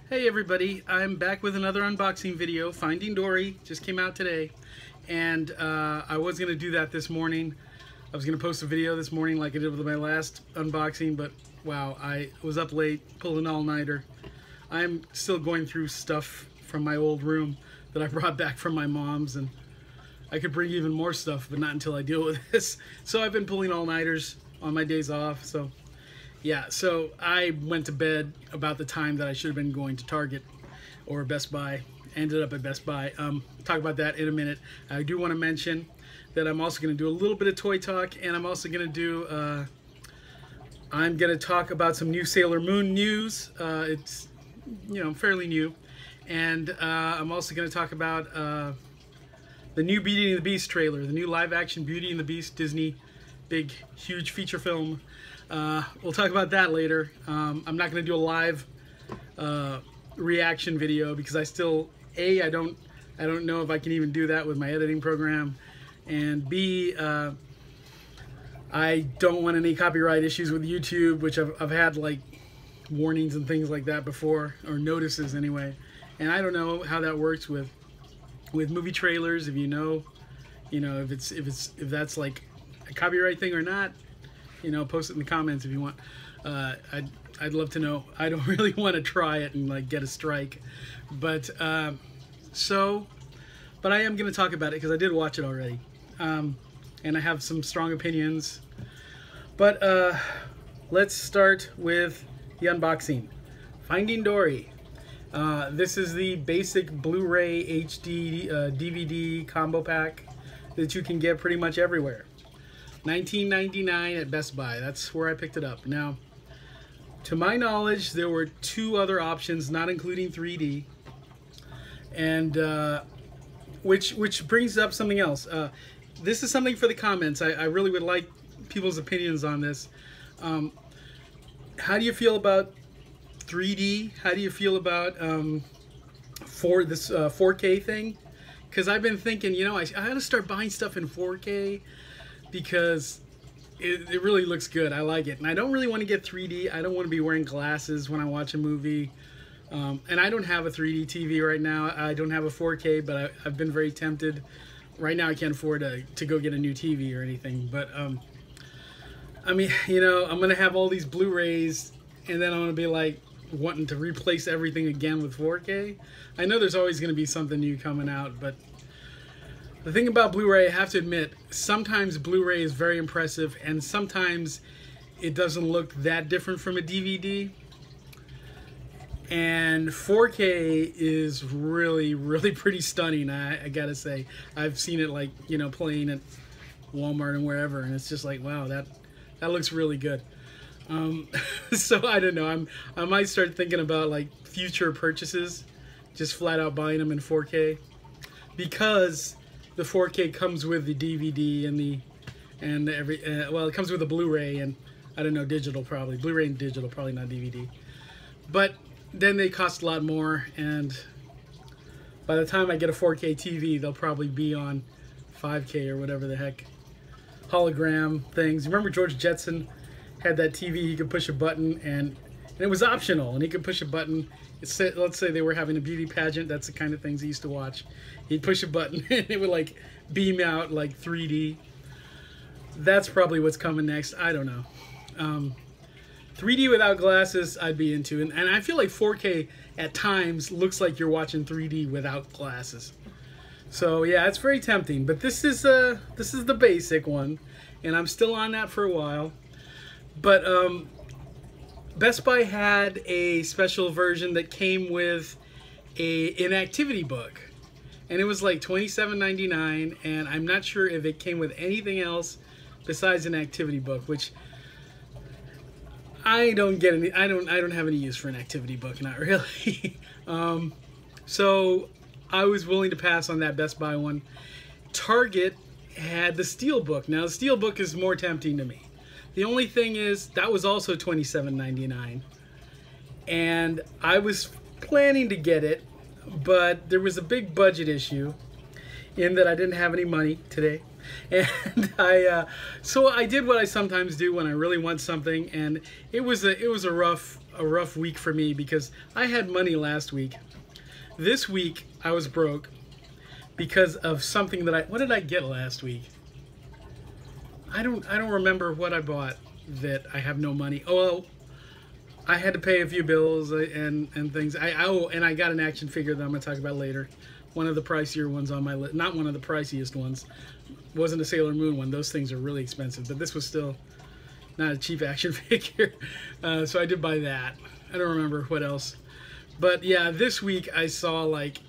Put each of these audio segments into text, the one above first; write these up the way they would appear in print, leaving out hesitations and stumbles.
Hey everybody, I'm back with another unboxing video. Finding Dory just came out today, and I was going to do that this morning. I was going to post a video this morning like I did with my last unboxing, but wow, I was up late, pulled an all-nighter. I'm still going through stuff from my old room that I brought back from my mom's, and I could bring even more stuff, but not until I deal with this. So I've been pulling all-nighters on my days off, so yeah, so I went to bed about the time that I should have been going to Target or Best Buy. Ended up at Best Buy. Talk about that in a minute. I do want to mention that I'm also going to do a little bit of toy talk, and I'm also going to do, I'm going to talk about some new Sailor Moon news. It's, you know, fairly new. And I'm also going to talk about the new Beauty and the Beast trailer, the new live-action Beauty and the Beast Disney big, huge feature film. We'll talk about that later. I'm not going to do a live reaction video because I still, A, I don't know if I can even do that with my editing program, and B, I don't want any copyright issues with YouTube, which I've had like warnings and things like that before, or notices anyway, and I don't know how that works with movie trailers. If you know, if that's like a copyright thing or not, you know, post it in the comments if you want. I'd love to know. I don't really want to try it and like get a strike, but but I am going to talk about it because I did watch it already, and I have some strong opinions. But let's start with the unboxing. Finding Dory. This is the basic Blu-ray HD DVD combo pack that you can get pretty much everywhere. $19.99 at Best Buy. That's where I picked it up. Now, to my knowledge, there were two other options, not including 3D, and which brings up something else. This is something for the comments. I really would like people's opinions on this. How do you feel about 3D? How do you feel about for this 4K thing? Because I've been thinking, you know, I ought to start buying stuff in 4K. Because it really looks good. I like it. And I don't really want to get 3D. I don't want to be wearing glasses when I watch a movie. And I don't have a 3D TV right now. I don't have a 4K, but I've been very tempted. Right now I can't afford to go get a new TV or anything. But, I mean, you know, I'm going to have all these Blu-rays, and then I'm going to be like wanting to replace everything again with 4K. I know there's always going to be something new coming out, but the thing about Blu-ray, I have to admit, sometimes Blu-ray is very impressive, and sometimes it doesn't look that different from a DVD. And 4K is really, really pretty stunning, I gotta say. I've seen it, like, you know, playing at Walmart and wherever, and it's just like, wow, that looks really good. So I don't know, I might start thinking about like future purchases, just flat out buying them in 4K, because the 4K comes with the DVD and well, it comes with a Blu-ray and I don't know, digital probably. Blu-ray and digital, probably not DVD. But then they cost a lot more, and by the time I get a 4K TV, they'll probably be on 5K or whatever the heck. Hologram things. Remember George Jetson had that TV, he could push a button and it was optional, and he could push a button. Let's say they were having a beauty pageant. That's the kind of things he used to watch. He'd push a button and it would like beam out like 3D. That's probably what's coming next. I don't know. 3D without glasses I'd be into, and I feel like 4K at times looks like you're watching 3D without glasses. So yeah, it's very tempting. But this is the basic one, and I'm still on that for a while. But Best Buy had a special version that came with an activity book, and it was like $27.99, and I'm not sure if it came with anything else besides an activity book, which I don't get any. I don't have any use for an activity book, not really. So I was willing to pass on that Best Buy one. Target had the Steelbook. Now the Steelbook is more tempting to me. The only thing is, that was also $27.99, and I was planning to get it, but there was a big budget issue in that I didn't have any money today, and so I did what I sometimes do when I really want something, and it was a rough a rough week for me because I had money last week. This week I was broke because of something that what did I get last week? I don't remember what I bought that I have no money. Oh, well, I had to pay a few bills and things. And I got an action figure that I'm going to talk about later. One of the pricier ones on my list. Not one of the priciest ones. Wasn't a Sailor Moon one. Those things are really expensive. But this was still not a cheap action figure. So I did buy that. I don't remember what else. But yeah, this week I saw like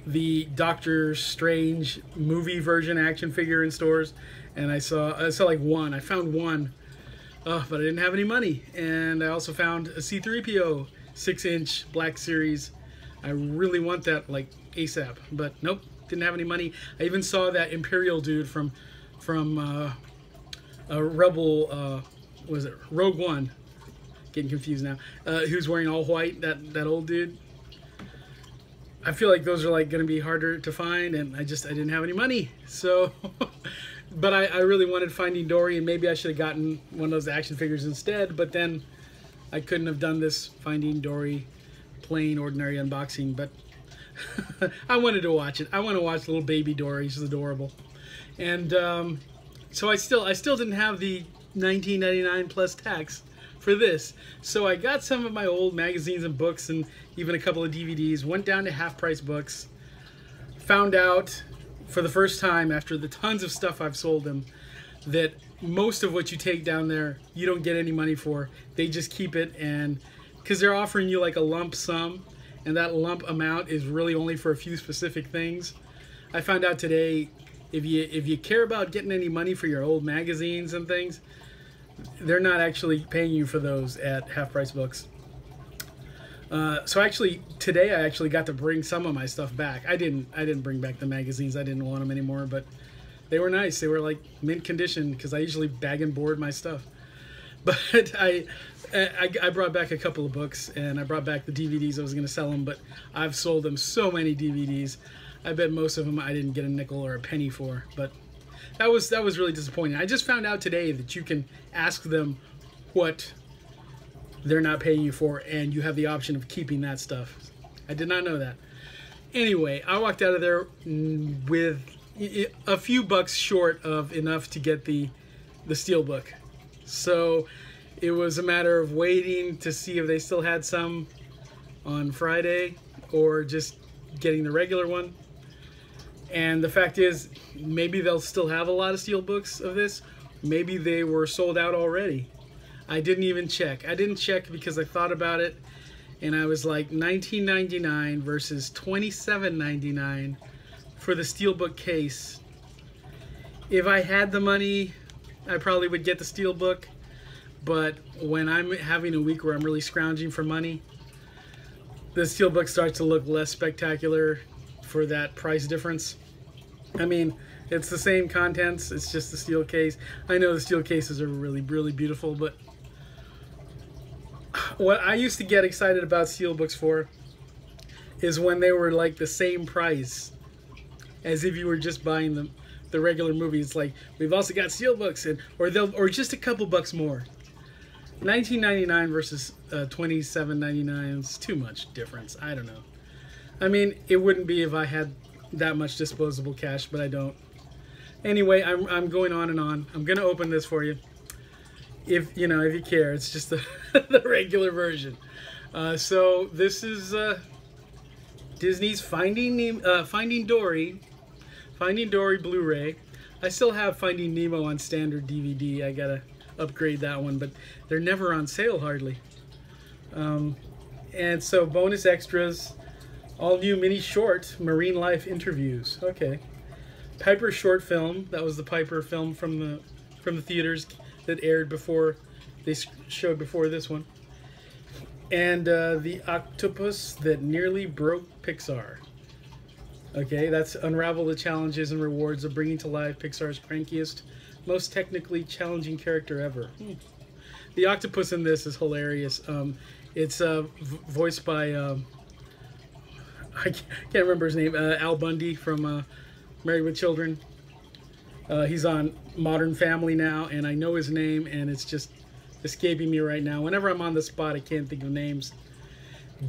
the Doctor Strange movie version action figure in stores. And I saw like one. I found one, but I didn't have any money. And I also found a C-3PO 6-inch Black Series. I really want that like ASAP, but nope, didn't have any money. I even saw that Imperial dude from Rebel, was it Rogue One? Getting confused now. Who's wearing all white? That old dude. I feel like those are like going to be harder to find, and I didn't have any money, so. But I really wanted Finding Dory, and maybe I should have gotten one of those action figures instead, but then I couldn't have done this Finding Dory plain, ordinary unboxing, but I wanted to watch it. I want to watch little baby Dory. She's adorable. And so I still didn't have the $19.99 plus tax for this. So I got some of my old magazines and books and even a couple of DVDs, went down to half-price books, found out for the first time after the tons of stuff I've sold them that most of what you take down there you don't get any money for. They just keep it, and because they're offering you like a lump sum, and that lump amount is really only for a few specific things. I found out today if you care about getting any money for your old magazines and things, they're not actually paying you for those at Half Price Books. So actually, today I actually got to bring some of my stuff back. I didn't bring back the magazines. I didn't want them anymore, but they were nice. They were like mint condition because I usually bag and board my stuff. But I brought back a couple of books, and I brought back the DVDs. I was going to sell them, but I've sold them so many DVDs. I bet most of them I didn't get a nickel or a penny for. But that was really disappointing. I just found out today that you can ask them what they're not paying you for, and you have the option of keeping that stuff. I did not know that. Anyway, I walked out of there with a few bucks short of enough to get the Steelbook. So it was a matter of waiting to see if they still had some on Friday or just getting the regular one. And the fact is, maybe they'll still have a lot of Steelbooks of this. Maybe they were sold out already. I didn't even check. I didn't check because I thought about it, and I was like $19.99 versus $27.99 for the Steelbook case. If I had the money, I probably would get the Steelbook, but when I'm having a week where I'm really scrounging for money, the Steelbook starts to look less spectacular for that price difference. I mean, it's the same contents, it's just the steel case. I know the steel cases are really, really beautiful, but what I used to get excited about Steelbooks for is when they were like the same price as if you were just buying the regular movie. It's like, we've also got Steelbooks, or just a couple bucks more. $19.99 versus $27.99 is too much difference. I don't know. I mean, it wouldn't be if I had that much disposable cash, but I don't. Anyway, I'm going on and on. I'm gonna open this for you. If you care, it's just the the regular version. So this is Disney's Finding Dory Bluray. I still have Finding Nemo on standard DVD. I gotta upgrade that one, but they're never on sale hardly. And so bonus extras, all new mini short marine life interviews. Okay, Piper short film. That was the Piper film from the theaters that aired before they showed before this one. And the octopus that nearly broke Pixar. Okay, that's unravel the challenges and rewards of bringing to life Pixar's crankiest, most technically challenging character ever. The octopus in this is hilarious. It's voiced by I can't remember his name. Al Bundy from Married with Children. He's on Modern Family now, and I know his name, and it's just escaping me right now. Whenever I'm on the spot, I can't think of names.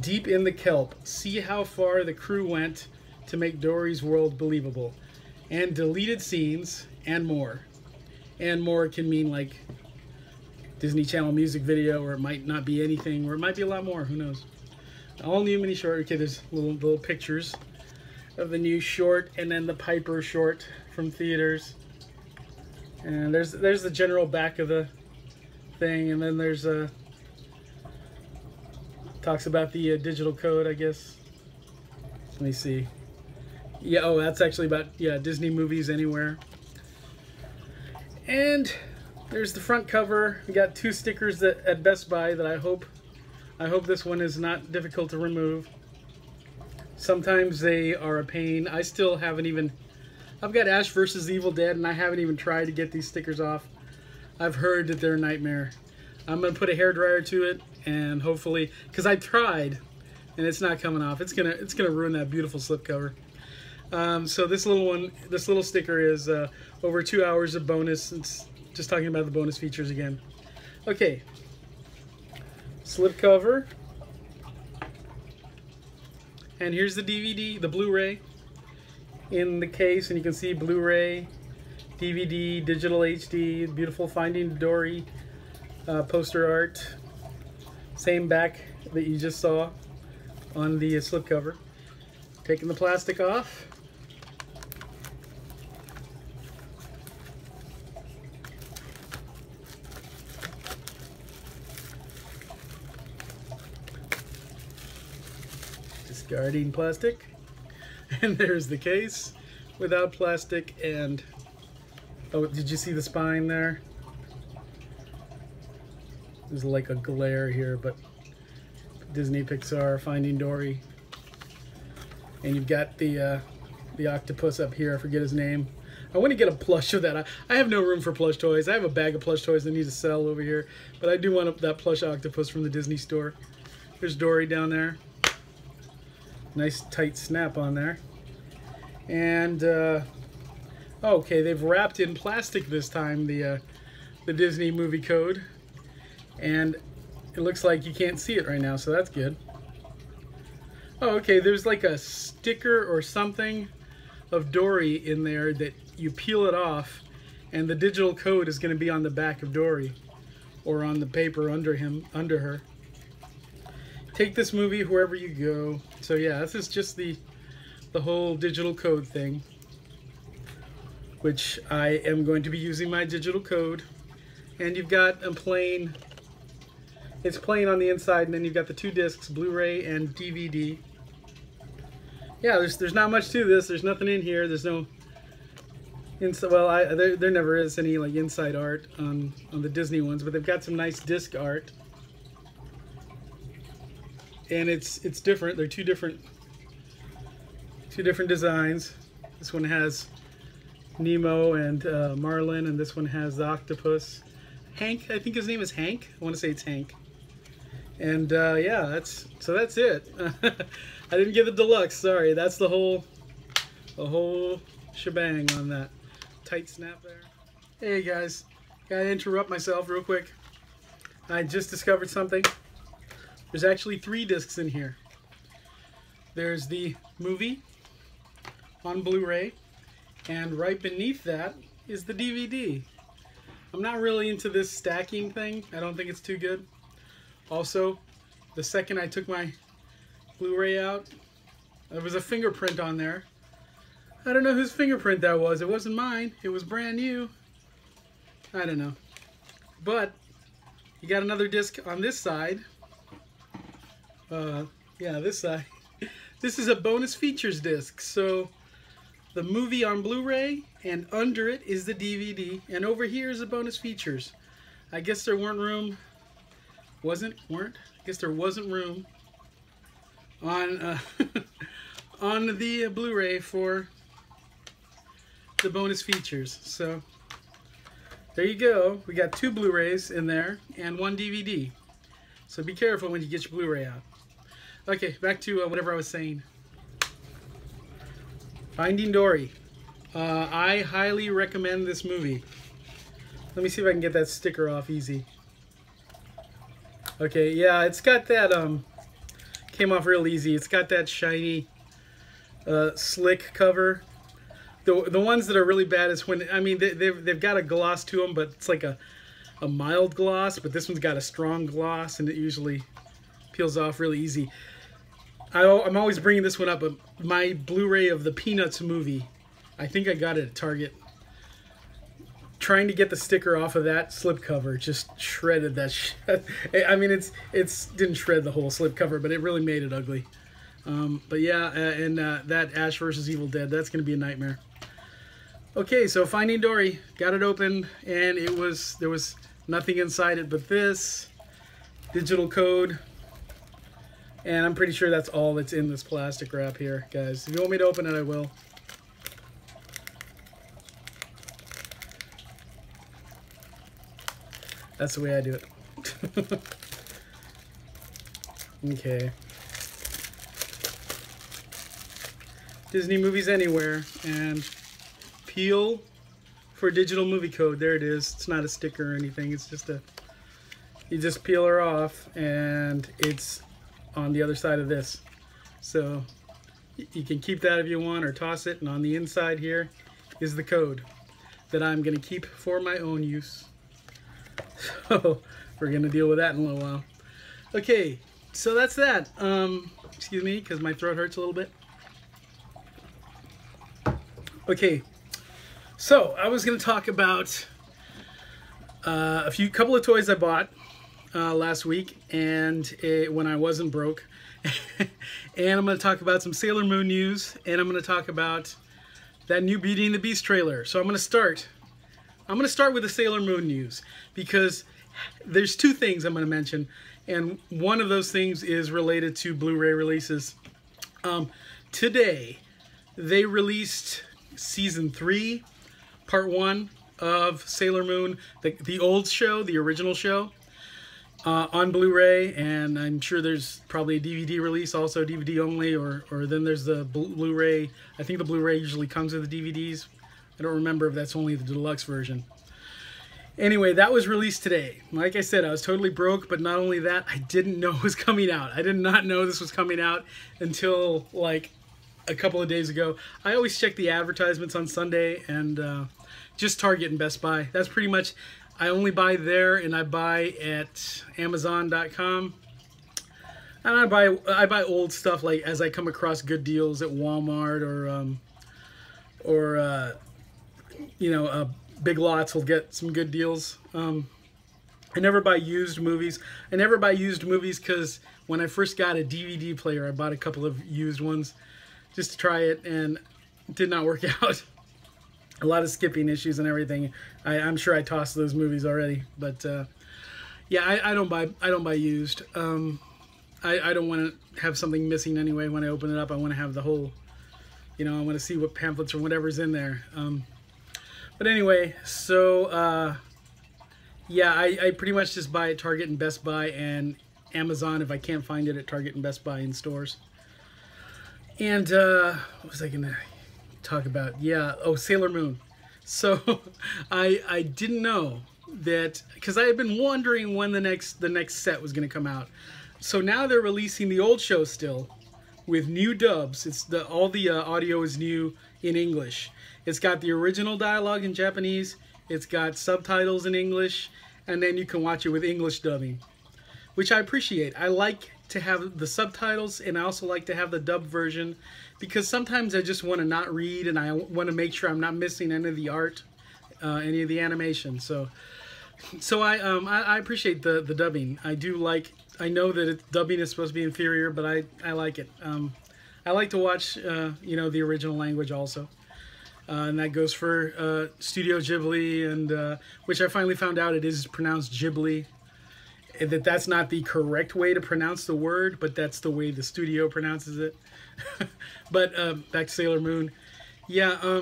Deep in the Kelp. See how far the crew went to make Dory's world believable. And deleted scenes, and more. And more can mean like Disney Channel music video, or it might not be anything, or it might be a lot more, who knows. All new mini short. Okay, there's little pictures of the new short, and then the Piper short from theaters. And there's the general back of the thing, and then there's talks about the digital code, I guess. Let me see. Yeah, oh, that's actually about, yeah, Disney Movies Anywhere. And there's the front cover. We got 2 stickers at Best Buy that I hope this one is not difficult to remove. Sometimes they are a pain. I still haven't even, I've got Ash vs. Evil Dead, and I haven't even tried to get these stickers off. I've heard that they're a nightmare. I'm gonna put a hairdryer to it, and hopefully, because I tried and it's not coming off. It's gonna ruin that beautiful slipcover. So this little sticker is over 2 hours of bonus. It's just talking about the bonus features again. Okay, slipcover, and here's the DVD, the Blu-ray in the case, and you can see Blu-ray, DVD, digital HD, beautiful Finding Dory poster art. Same back that you just saw on the slipcover. Taking the plastic off. Discarding plastic. And there's the case without plastic. And oh, did you see the spine there? There's like a glare here, but Disney Pixar Finding Dory. And you've got the octopus up here. I forget his name. I want to get a plush of that. I have no room for plush toys. I have a bag of plush toys that I need to sell over here, but I do want that plush octopus from the Disney store. There's Dory down there. Nice tight snap on there. And okay, they've wrapped in plastic this time the Disney movie code, and it looks like you can't see it right now, so that's good. Oh, okay, there's like a sticker or something of Dory in there that you peel it off, and the digital code is going to be on the back of Dory, or on the paper under her. Take this movie wherever you go. So yeah, this is just the whole digital code thing, which I am going to be using my digital code. And you've got a plain, it's plain on the inside, and then you've got the 2 discs, Blu-ray and DVD. Yeah, there's not much to this. There's nothing in here. There's no inside. Well, there never is any like inside art on the Disney ones, but they've got some nice disc art, and it's different. They're two different designs. This one has Nemo and Marlin, and this one has the octopus. Hank, I think his name is Hank. I want to say it's Hank. And yeah, that's it. I didn't get the deluxe, sorry. That's the whole shebang on that. Tight snap there. Hey guys, gotta interrupt myself real quick. I just discovered something. There's actually 3 discs in here. There's the movie on Blu-ray, and right beneath that is the DVD. I'm not really into this stacking thing. I don't think it's too good. Also, the second I took my Blu-ray out, there was a fingerprint on there. I don't know whose fingerprint that was. It wasn't mine. It was brand new. I don't know. But you got another disc on this side. Yeah, this side. This is a bonus features disc. So the movie on Blu-ray, and under it is the DVD, and over here is the bonus features. I guess there weren't room. I guess there wasn't room on on the Blu-ray for the bonus features. So there you go. We got 2 Blu-rays in there and 1 DVD. So be careful when you get your Blu-ray out. Okay, back to whatever I was saying. Finding Dory. I highly recommend this movie. Let me see if I can get that sticker off easy. Okay, yeah, it's got that, came off real easy. It's got that shiny, slick cover. The ones that are really bad is when, I mean, they've got a gloss to them, but it's like a mild gloss, but this one's got a strong gloss, and it usually peels off really easy. I'm always bringing this one up, but my Blu-ray of the Peanuts movie, I think I got it at Target. Trying to get the sticker off of that slipcover just shredded that shit. I mean, it's didn't shred the whole slipcover, but it really made it ugly. But yeah, and that Ash vs. Evil Dead, that's going to be a nightmare. Okay, so Finding Dory, got it open, and there was nothing inside it but this digital code. And I'm pretty sure that's all that's in this plastic wrap here, guys. If you want me to open it, I will. That's the way I do it. Okay. Disney Movies Anywhere, and peel for digital movie code. There it is. It's not a sticker or anything. It's just you just peel her off, and it's on the other side of this. So you can keep that if you want, or toss it, and on the inside here is the code that I'm going to keep for my own use. So we're going to deal with that in a little while. Okay, so that's that. Excuse me, because my throat hurts a little bit. Okay, so I was going to talk about a couple of toys I bought last week, and when I wasn't broke. And I'm going to talk about some Sailor Moon news, and I'm going to talk about that new Beauty and the Beast trailer. So I'm going to start with the Sailor Moon news, because there's two things I'm going to mention, and one of those things is related to Blu-ray releases. Today, they released Season 3, Part 1 of Sailor Moon, the old show, the original show, on Blu-ray, and I'm sure there's probably a DVD release, also DVD only, or then there's the Blu-ray. I think the Blu-ray usually comes with the DVDs. I don't remember if that's only the deluxe version. Anyway, that was released today. Like I said, I was totally broke, but not only that, I didn't know it was coming out. I did not know this was coming out until like a couple of days ago. I always check the advertisements on Sunday, and just Target and Best Buy. That's pretty much, I only buy there, and I buy at Amazon.com. And I buy old stuff, like as I come across good deals at Walmart, or you know, Big Lots will get some good deals. I never buy used movies. I never buy used movies because when I first got a DVD player, I bought a couple of used ones just to try it, and it did not work out. A lot of skipping issues and everything. I'm sure I tossed those movies already, but yeah, I don't buy used. I don't want to have something missing anyway. When I open it up, I want to have the whole, you know, I want to see what pamphlets or whatever's in there. But anyway, so yeah, I pretty much just buy at Target and Best Buy and Amazon if I can't find it at Target and Best Buy in stores. And what was I gonna talk about? Yeah, oh, Sailor Moon. So I didn't know that, because I had been wondering when the next set was gonna come out. So now they're releasing the old show still with new dubs. It's all the audio is new in English. It's got the original dialogue in Japanese, it's got subtitles in English, and then you can watch it with English dubbing, which I appreciate. I like to have the subtitles, and I also like to have the dub version, because sometimes I just want to not read, and I want to make sure I'm not missing any of the art, any of the animation. So I appreciate the dubbing. I do like, I know that dubbing is supposed to be inferior, but I like it. I like to watch you know, the original language also. And that goes for Studio Ghibli, and which I finally found out it is pronounced Ghibli. That's not the correct way to pronounce the word, but that's the way the studio pronounces it. But back to Sailor Moon. Yeah,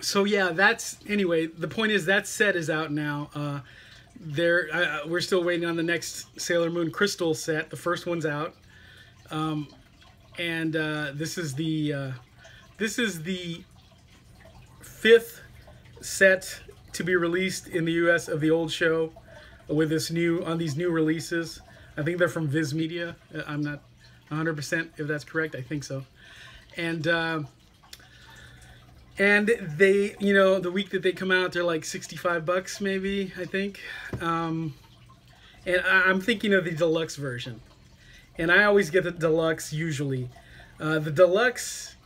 so yeah, anyway, the point is that set is out now. We're still waiting on the next Sailor Moon Crystal set. The first one's out. And this is the 5th set to be released in the US of the old show with these new releases. I think they're from Viz Media. I'm not 100% if that's correct. I think so. And they, you know, the week that they come out, they're like $65 maybe, I think. And I'm thinking of the deluxe version. And I always get the deluxe usually. The deluxe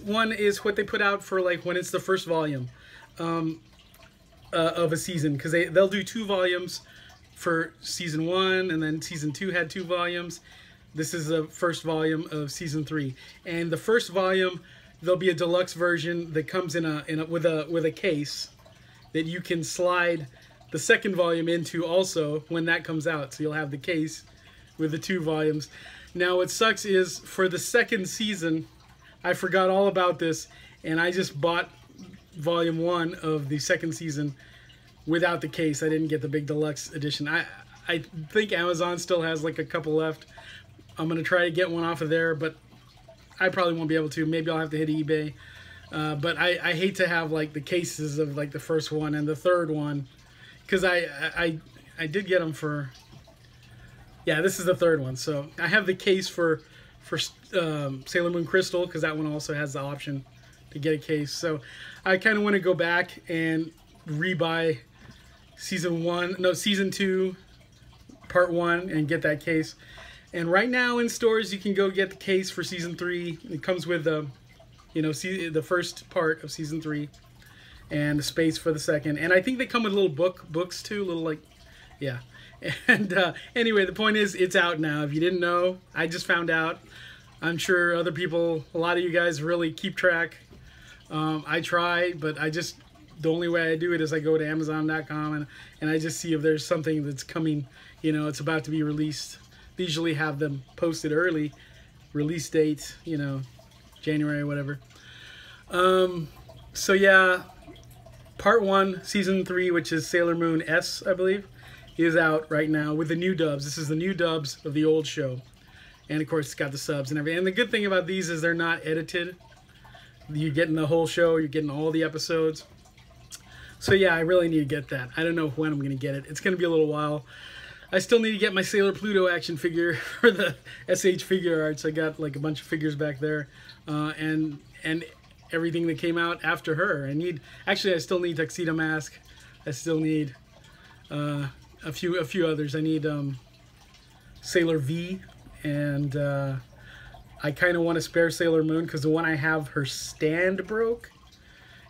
one is what they put out for like when it's the first volume of a season, because they'll do 2 volumes for season 1, and then season 2 had 2 volumes. This is the first volume of season 3, and the first volume there'll be a deluxe version that comes with a case that you can slide the second volume into also when that comes out. So you'll have the case with the 2 volumes. Now what sucks is for the second season, I forgot all about this, and I just bought volume 1 of the second season without the case. I didn't get the big deluxe edition. I think Amazon still has like a couple left. I'm gonna try to get one off of there, but I probably won't be able to. Maybe I'll have to hit eBay. But I hate to have like the cases of like the first one and the third one, because I did get them for, yeah, this is the third one. So I have the case for Sailor Moon Crystal, because that one also has the option to get a case. So I kind of want to go back and rebuy season 2 part 1 and get that case. And right now in stores you can go get the case for season 3. It comes with you know, the first part of season 3 and the space for the second. And I think they come with little books too, little like, yeah. And anyway, the point is, it's out now. If you didn't know, I just found out. I'm sure other people, a lot of you guys really keep track. I try, but the only way I do it is I go to Amazon.com and I just see if there's something that's coming, you know, it's about to be released. They usually have them posted early, release date, you know, January or whatever. So yeah, part 1, season 3, which is Sailor Moon S, I believe, is out right now with the new dubs. This is the new dubs of the old show. And of course it's got the subs and everything. And the good thing about these is they're not edited. You're getting the whole show, you're getting all the episodes. So yeah, I really need to get that. I don't know when I'm going to get it. It's going to be a little while. I still need to get my Sailor Pluto action figure for the SH Figure Arts. I got like a bunch of figures back there, and everything that came out after her. I still need Tuxedo Mask. I still need a few others. I need Sailor V, and I kind of want to spare Sailor Moon because the one I have, her stand broke,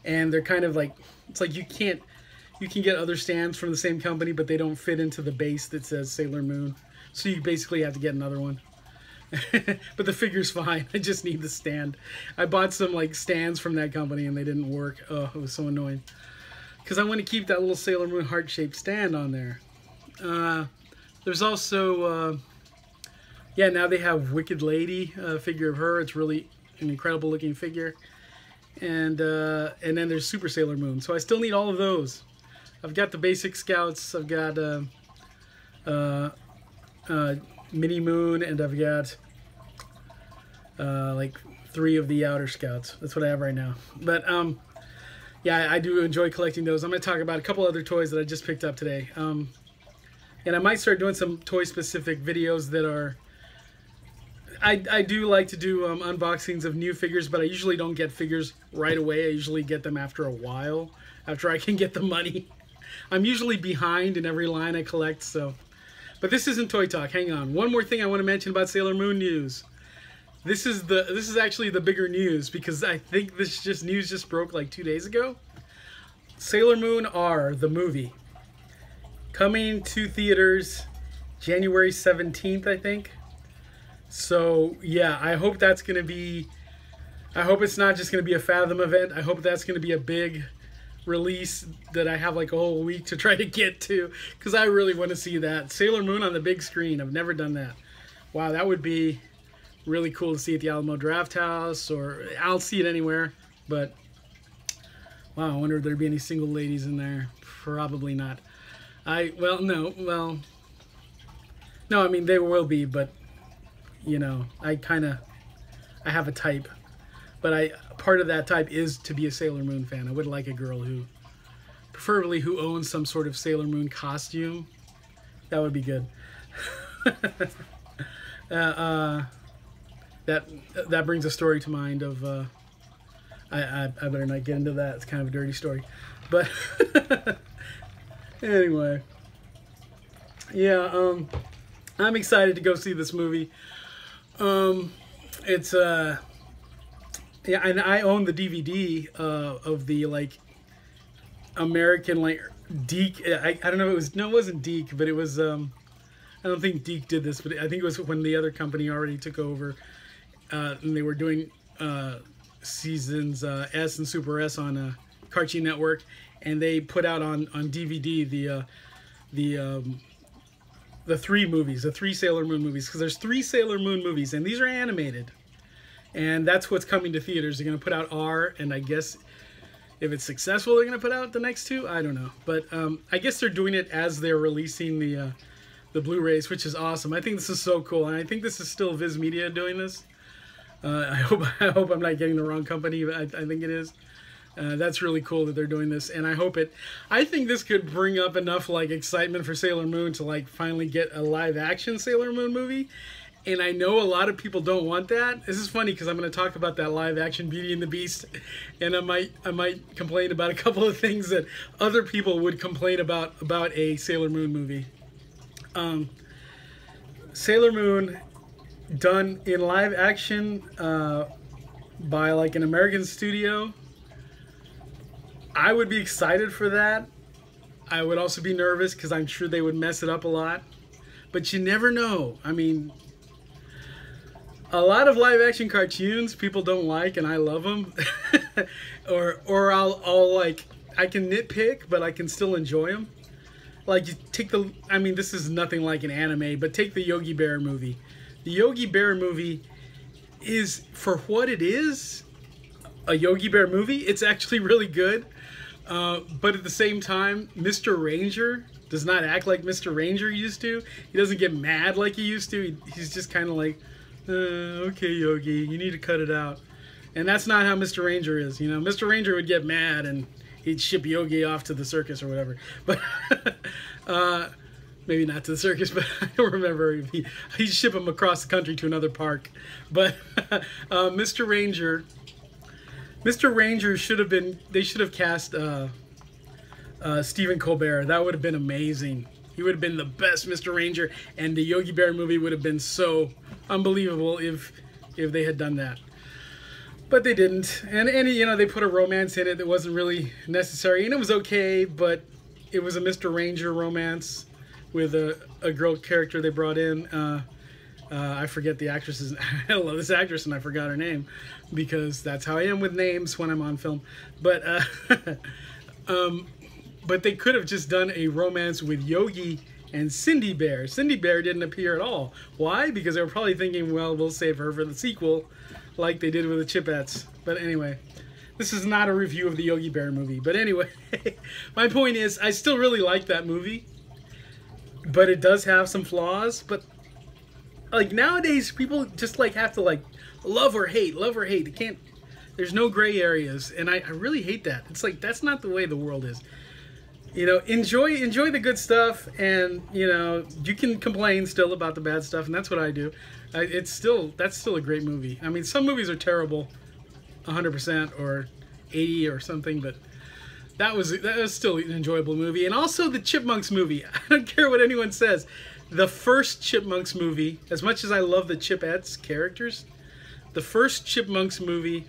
and they're kind of like, it's like you can get other stands from the same company, but they don't fit into the base that says Sailor Moon. So you basically have to get another one. But the figure's fine. I just need the stand. I bought some like stands from that company and they didn't work. Oh, it was so annoying. Because I want to keep that little Sailor Moon heart-shaped stand on there. There's also, yeah, now they have Wicked Lady figure of her. It's really an incredible looking figure. And then there's Super Sailor Moon. So I still need all of those. I've got the basic scouts, I've got Mini Moon, and I've got like 3 of the outer scouts. That's what I have right now. But yeah, I do enjoy collecting those. I'm going to talk about a couple other toys that I just picked up today. And I might start doing some toy-specific videos that are... I do like to do unboxings of new figures, but I usually don't get figures right away. I usually get them after a while, after I can get the money. I'm usually behind in every line I collect, so... But this isn't Toy Talk. Hang on. One more thing I want to mention about Sailor Moon news. This is actually the bigger news, because I think this news just broke like 2 days ago. Sailor Moon R, the movie, coming to theaters January 17th, I think. So yeah, I hope that's going to be... I hope it's not just going to be a Fathom event. I hope that's going to be a big release that I have like a whole week to try to get to, because I really want to see that. Sailor Moon on the big screen. I've never done that. Wow, that would be really cool to see at the Alamo Draft House, or I'll see it anywhere, but wow, I wonder if there'd be any single ladies in there. Probably not. No, I mean, there will be, but you know, I have a type. But part of that type is to be a Sailor Moon fan. I would like a girl preferably who owns some sort of Sailor Moon costume. That would be good. That brings a story to mind of I better not get into that. It's kind of a dirty story, but anyway, yeah. I'm excited to go see this movie. It's yeah, and I own the DVD of the like American like Deke. I don't know if it was, no, it wasn't Deke, but it was I don't think Deke did this, but I think it was when the other company already took over, and they were doing seasons S and Super S on Cartoon Network, and they put out on DVD the three movies, the three Sailor Moon movies, because there's 3 Sailor Moon movies, and these are animated, and that's what's coming to theaters. They're going to put out R, and I guess if it's successful, they're going to put out the next 2. I don't know, but I guess they're doing it as they're releasing the Blu-rays, which is awesome. I think this is so cool, and I think this is still Viz Media doing this. I hope I'm not getting the wrong company. I think it is. That's really cool that they're doing this, and I think this could bring up enough like excitement for Sailor Moon to like finally get a live action Sailor Moon movie. And I know a lot of people don't want that. This is funny because I'm going to talk about that live action Beauty and the Beast, and I might complain about a couple of things that other people would complain about a Sailor Moon movie. Sailor Moon done in live action by like an American studio. I would be excited for that. I would also be nervous because I'm sure they would mess it up a lot. But you never know. I mean, a lot of live action cartoons people don't like, and I love them. or I'll like, I can nitpick, but I can still enjoy them. Like you take I mean, this is nothing like an anime, but take the Yogi Bear movie. The Yogi Bear movie is, for what it is, a Yogi Bear movie. It's actually really good. But at the same time, Mr. Ranger does not act like Mr. Ranger used to. He doesn't get mad like he used to. He's just kind of like, okay, Yogi, you need to cut it out. And that's not how Mr. Ranger is. You know, Mr. Ranger would get mad and he'd ship Yogi off to the circus or whatever. But maybe not to the circus, but I don't remember. He'd ship him across the country to another park. But Mr. Ranger should have been, they should have cast Stephen Colbert. That would have been amazing. He would have been the best Mr. Ranger, and the Yogi Bear movie would have been so unbelievable if they had done that. But they didn't. And you know, they put a romance in it that wasn't really necessary, and it was okay, but it was a Mr. Ranger romance with a girl character they brought in. I forget the actress's. I love this actress, and I forgot her name because that's how I am with names when I'm on film. But but they could have just done a romance with Yogi and Cindy Bear. Cindy Bear didn't appear at all. Why? Because they were probably thinking, well, we'll save her for the sequel, like they did with the Chipettes. But anyway, this is not a review of the Yogi Bear movie. But anyway, my point is, I still really like that movie, but it does have some flaws. But like nowadays, people just like have to like love or hate, love or hate. They can't. There's no gray areas, and I really hate that. It's like that's not the way the world is. You know, enjoy the good stuff, and you know you can complain still about the bad stuff, and that's what I do. That's still a great movie. I mean, some movies are terrible, 100% or 80 or something, but that was still an enjoyable movie. And also the Chipmunks movie. I don't care what anyone says. The first Chipmunks movie, as much as I love the Chipettes characters, the first Chipmunks movie.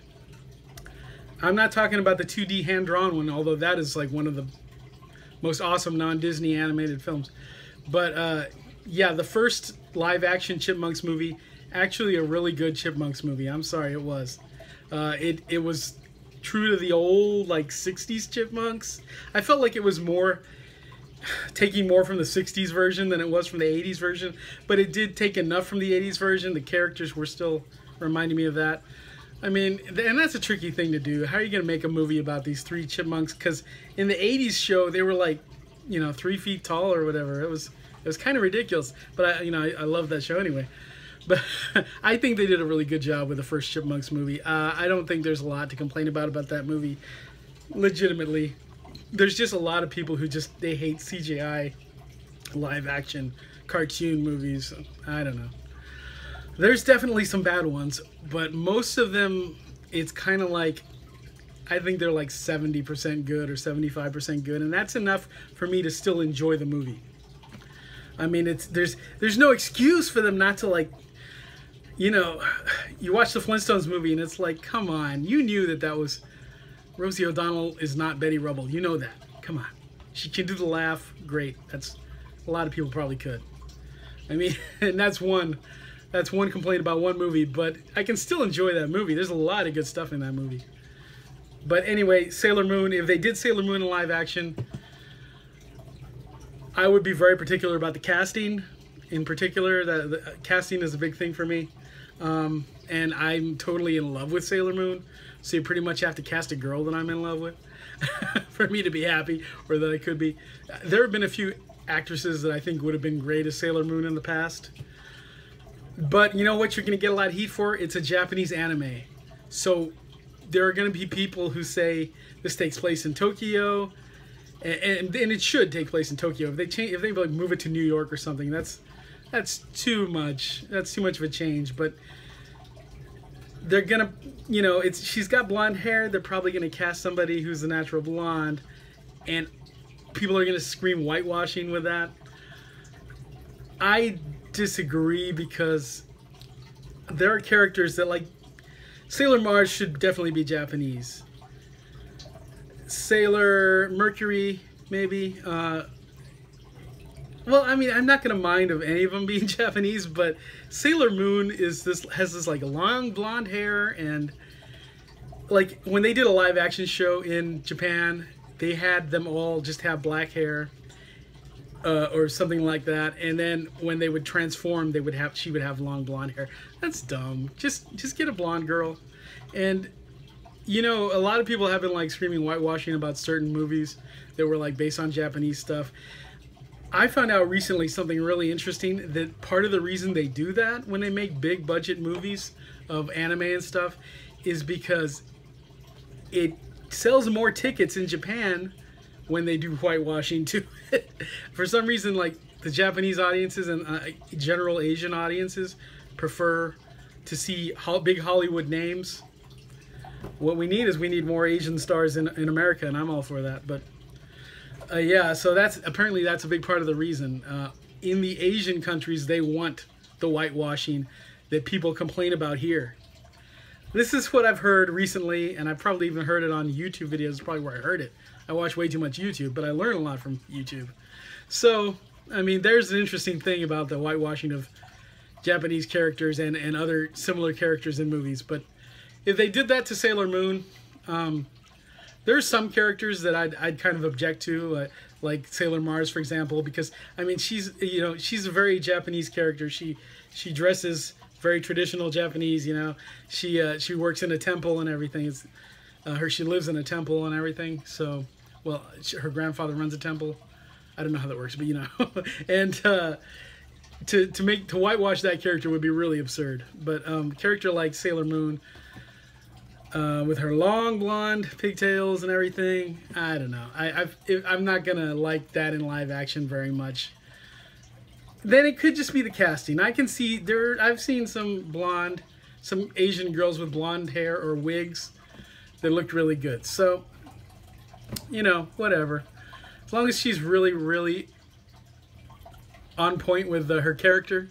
I'm not talking about the 2D hand-drawn one, although that is like one of the most awesome non-Disney animated films. But yeah, the first live-action Chipmunks movie, actually a really good Chipmunks movie. I'm sorry, it was. It was true to the old like 60s Chipmunks. I felt like it was more taking more from the 60s version than it was from the 80s version, but it did take enough from the 80s version. The characters were still reminding me of that. I mean, and that's a tricky thing to do. How are you going to make a movie about these 3 chipmunks? Because in the 80s show, they were like, you know, 3 feet tall or whatever. It was kind of ridiculous. But I love that show anyway. But I think they did a really good job with the first Chipmunks movie. I don't think there's a lot to complain about that movie. Legitimately, there's just a lot of people who they hate CGI live action cartoon movies. I don't know. There's definitely some bad ones, but most of them, it's kind of like, I think they're like 70% good or 75% good, and that's enough for me to still enjoy the movie. I mean, there's no excuse for them not to, like, you know, you watch the Flintstones movie and it's like, come on, you knew that was Rosie O'Donnell is not Betty Rubble. You know that. Come on. She can do the laugh. Great. That's a lot of people probably could. I mean, and that's one complaint about one movie, but I can still enjoy that movie. There's a lot of good stuff in that movie. But anyway, Sailor Moon, if they did Sailor Moon in live action, I would be very particular about the casting. In particular, the casting is a big thing for me. And I'm totally in love with Sailor Moon, so you pretty much have to cast a girl that I'm in love with for me to be happy, or that I could be. There have been a few actresses that I think would have been great as Sailor Moon in the past. But you know what you're going to get a lot of heat for? It's a Japanese anime. So there are going to be people who say this takes place in Tokyo, and it should take place in Tokyo. If they like move it to New York or something, that's too much. That's too much of a change. But they're gonna, you know, she's got blonde hair. They're probably gonna cast somebody who's a natural blonde, and people are gonna scream whitewashing with that. I disagree, because there are characters that, like, Sailor Mars should definitely be Japanese. Sailor Mercury, maybe. Well, I mean, I'm not gonna mind of any of them being Japanese, but Sailor Moon has this like long blonde hair, and like when they did a live action show in Japan, they had them all just have black hair, or something like that, and then when they would transform, she would have long blonde hair. That's dumb. Just get a blonde girl. And you know, a lot of people have been like screaming whitewashing about certain movies that were like based on Japanese stuff. I found out recently something really interesting, that part of the reason they do that when they make big budget movies of anime and stuff is because it sells more tickets in Japan when they do whitewashing to it. For some reason, like, the Japanese audiences and general Asian audiences prefer to see big Hollywood names. What we need more Asian stars in America, and I'm all for that. But yeah, so apparently that's a big part of the reason. In the Asian countries, they want the whitewashing that people complain about here. This is what I've heard recently, and I've probably even heard it on YouTube videos. Probably where I heard it. I watch way too much YouTube, but I learn a lot from YouTube. So, I mean, there's an interesting thing about the whitewashing of Japanese characters and other similar characters in movies. But if they did that to Sailor Moon, there's some characters that I'd kind of object to, like Sailor Mars, for example, because I mean she's a very Japanese character. She dresses very traditional Japanese. You know, she works in a temple and everything. She lives in a temple and everything. So, well, her grandfather runs a temple. I don't know how that works, but you know, and to whitewash that character would be really absurd. But character like Sailor Moon, with her long blonde pigtails and everything, I don't know. I'm not gonna like that in live action very much. Then it could just be the casting. I can see I've seen some Asian girls with blonde hair or wigs that looked really good. So, you know, whatever. As long as she's really, really on point with her character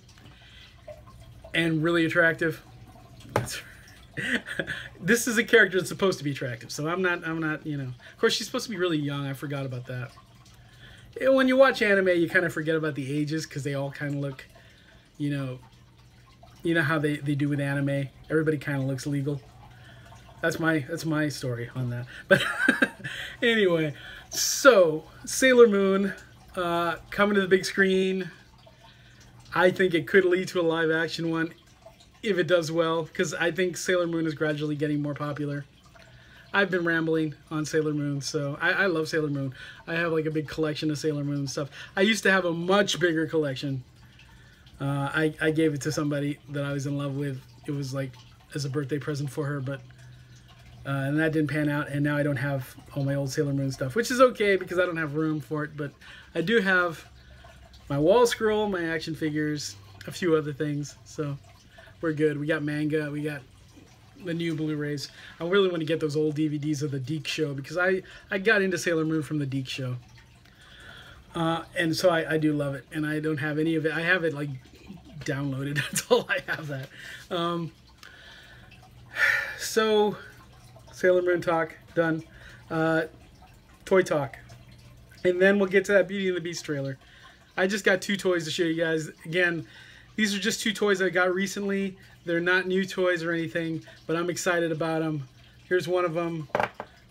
and really attractive. This is a character that's supposed to be attractive, so I'm not, you know. Of course, she's supposed to be really young. I forgot about that. When you watch anime, you kind of forget about the ages because they all kind of look, you know how they do with anime. Everybody kind of looks legal. That's my story on that. But anyway, so Sailor Moon coming to the big screen. I think it could lead to a live action one if it does well, because I think Sailor Moon is gradually getting more popular. I've been rambling on Sailor Moon, so I love Sailor Moon. I have like a big collection of Sailor Moon stuff. I used to have a much bigger collection. I gave it to somebody that I was in love with. It was like as a birthday present for her, but and that didn't pan out, and now I don't have all my old Sailor Moon stuff, which is okay because I don't have room for it, but I do have my wall scroll, my action figures, a few other things. So we're good. We got manga. We got the new Blu-rays. I really want to get those old DVDs of the Deke show because I got into Sailor Moon from the Deke show. And so I do love it. And I don't have any of it. I have it like downloaded. That's all I have that. So Sailor Moon talk done. Toy talk, and then we'll get to that Beauty and the Beast trailer. I just got 2 toys to show you guys. Again, these are just 2 toys I got recently. They're not new toys or anything, but I'm excited about them. Here's one of them,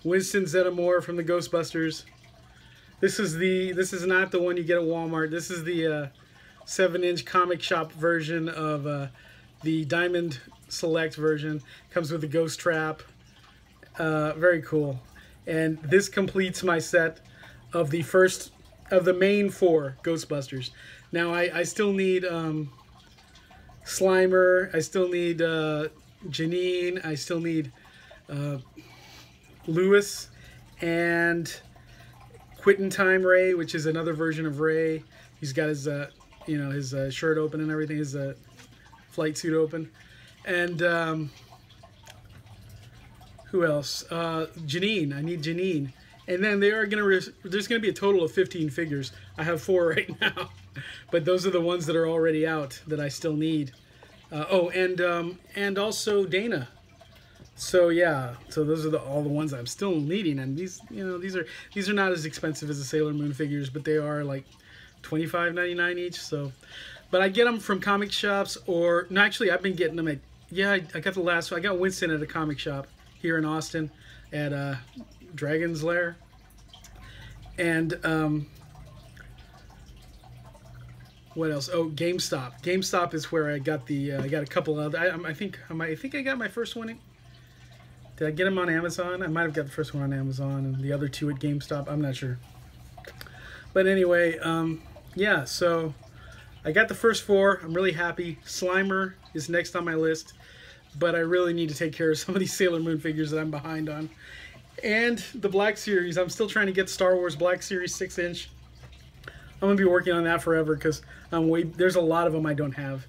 Winston Zeddemore from the Ghostbusters. This is not the one you get at Walmart. This is the 7-inch comic shop version of the Diamond Select version. Comes with a ghost trap. Very cool. And this completes my set of the main 4 Ghostbusters. Now I still need Slimer. I still need Janine. I still need Lewis and Quitting Time Ray, which is another version of Ray. He's got his his shirt open and everything, his flight suit open. And who else? Janine. I need Janine. And then there's gonna be a total of 15 figures. I have 4 right now, but those are the ones that are already out that I still need. And also Dana. So yeah, so those are all the ones I'm still needing. And these are not as expensive as the Sailor Moon figures, but they are like $25.99 each. So, but I get them from comic shops, or no, actually I've been getting them at I got the last one. I got Winston at a comic shop here in Austin at Dragon's Lair. And what else? Oh, GameStop. GameStop is where I got the I got a couple of I think I got my first one. Did I get them on Amazon? I might have got the first one on Amazon and the other 2 at GameStop. I'm not sure. But anyway, yeah, so I got the first 4. I'm really happy. Slimer is next on my list, but I really need to take care of some of these Sailor Moon figures that I'm behind on. And the Black Series. I'm still trying to get Star Wars Black Series 6-inch. I'm going to be working on that forever because there's a lot of them I don't have.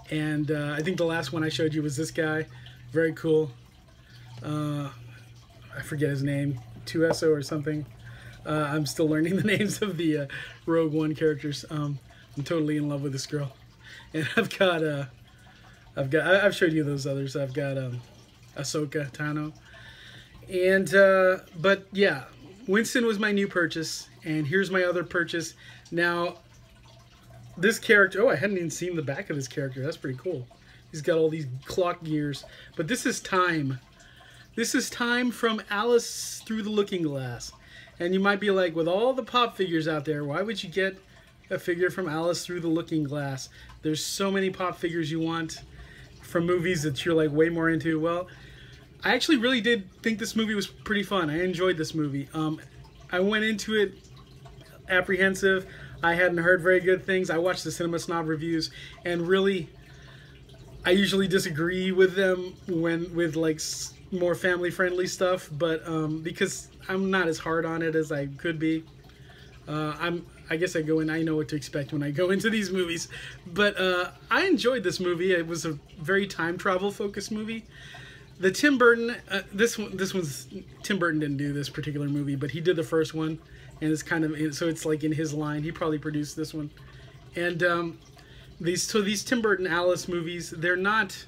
And I think the last one I showed you was this guy. Very cool. I forget his name. 2SO or something. I'm still learning the names of the Rogue One characters. I'm totally in love with this girl. And I've showed you those others. I've got Ahsoka Tano. And but yeah, Winston was my new purchase, and here's my other purchase. Now, this character, oh, I hadn't even seen the back of this character. That's pretty cool. He's got all these clock gears. But this is Time. This is Time from Alice Through the Looking Glass. And you might be like, with all the pop figures out there, why would you get a figure from Alice Through the Looking Glass? There's so many pop figures you want from movies that you're like way more into. Well, I actually really did think this movie was pretty fun. I enjoyed this movie. I went into it apprehensive. I hadn't heard very good things. I watched the Cinema Snob reviews, and really, I usually disagree with them with like more family-friendly stuff, but because I'm not as hard on it as I could be. I guess I go in, I know what to expect when I go into these movies. But I enjoyed this movie. It was a very time travel focused movie. The Tim Burton, Tim Burton didn't do this particular movie, but he did the first one, and it's kind of, so it's like in his line. He probably produced this one. And these Tim Burton Alice movies, they're not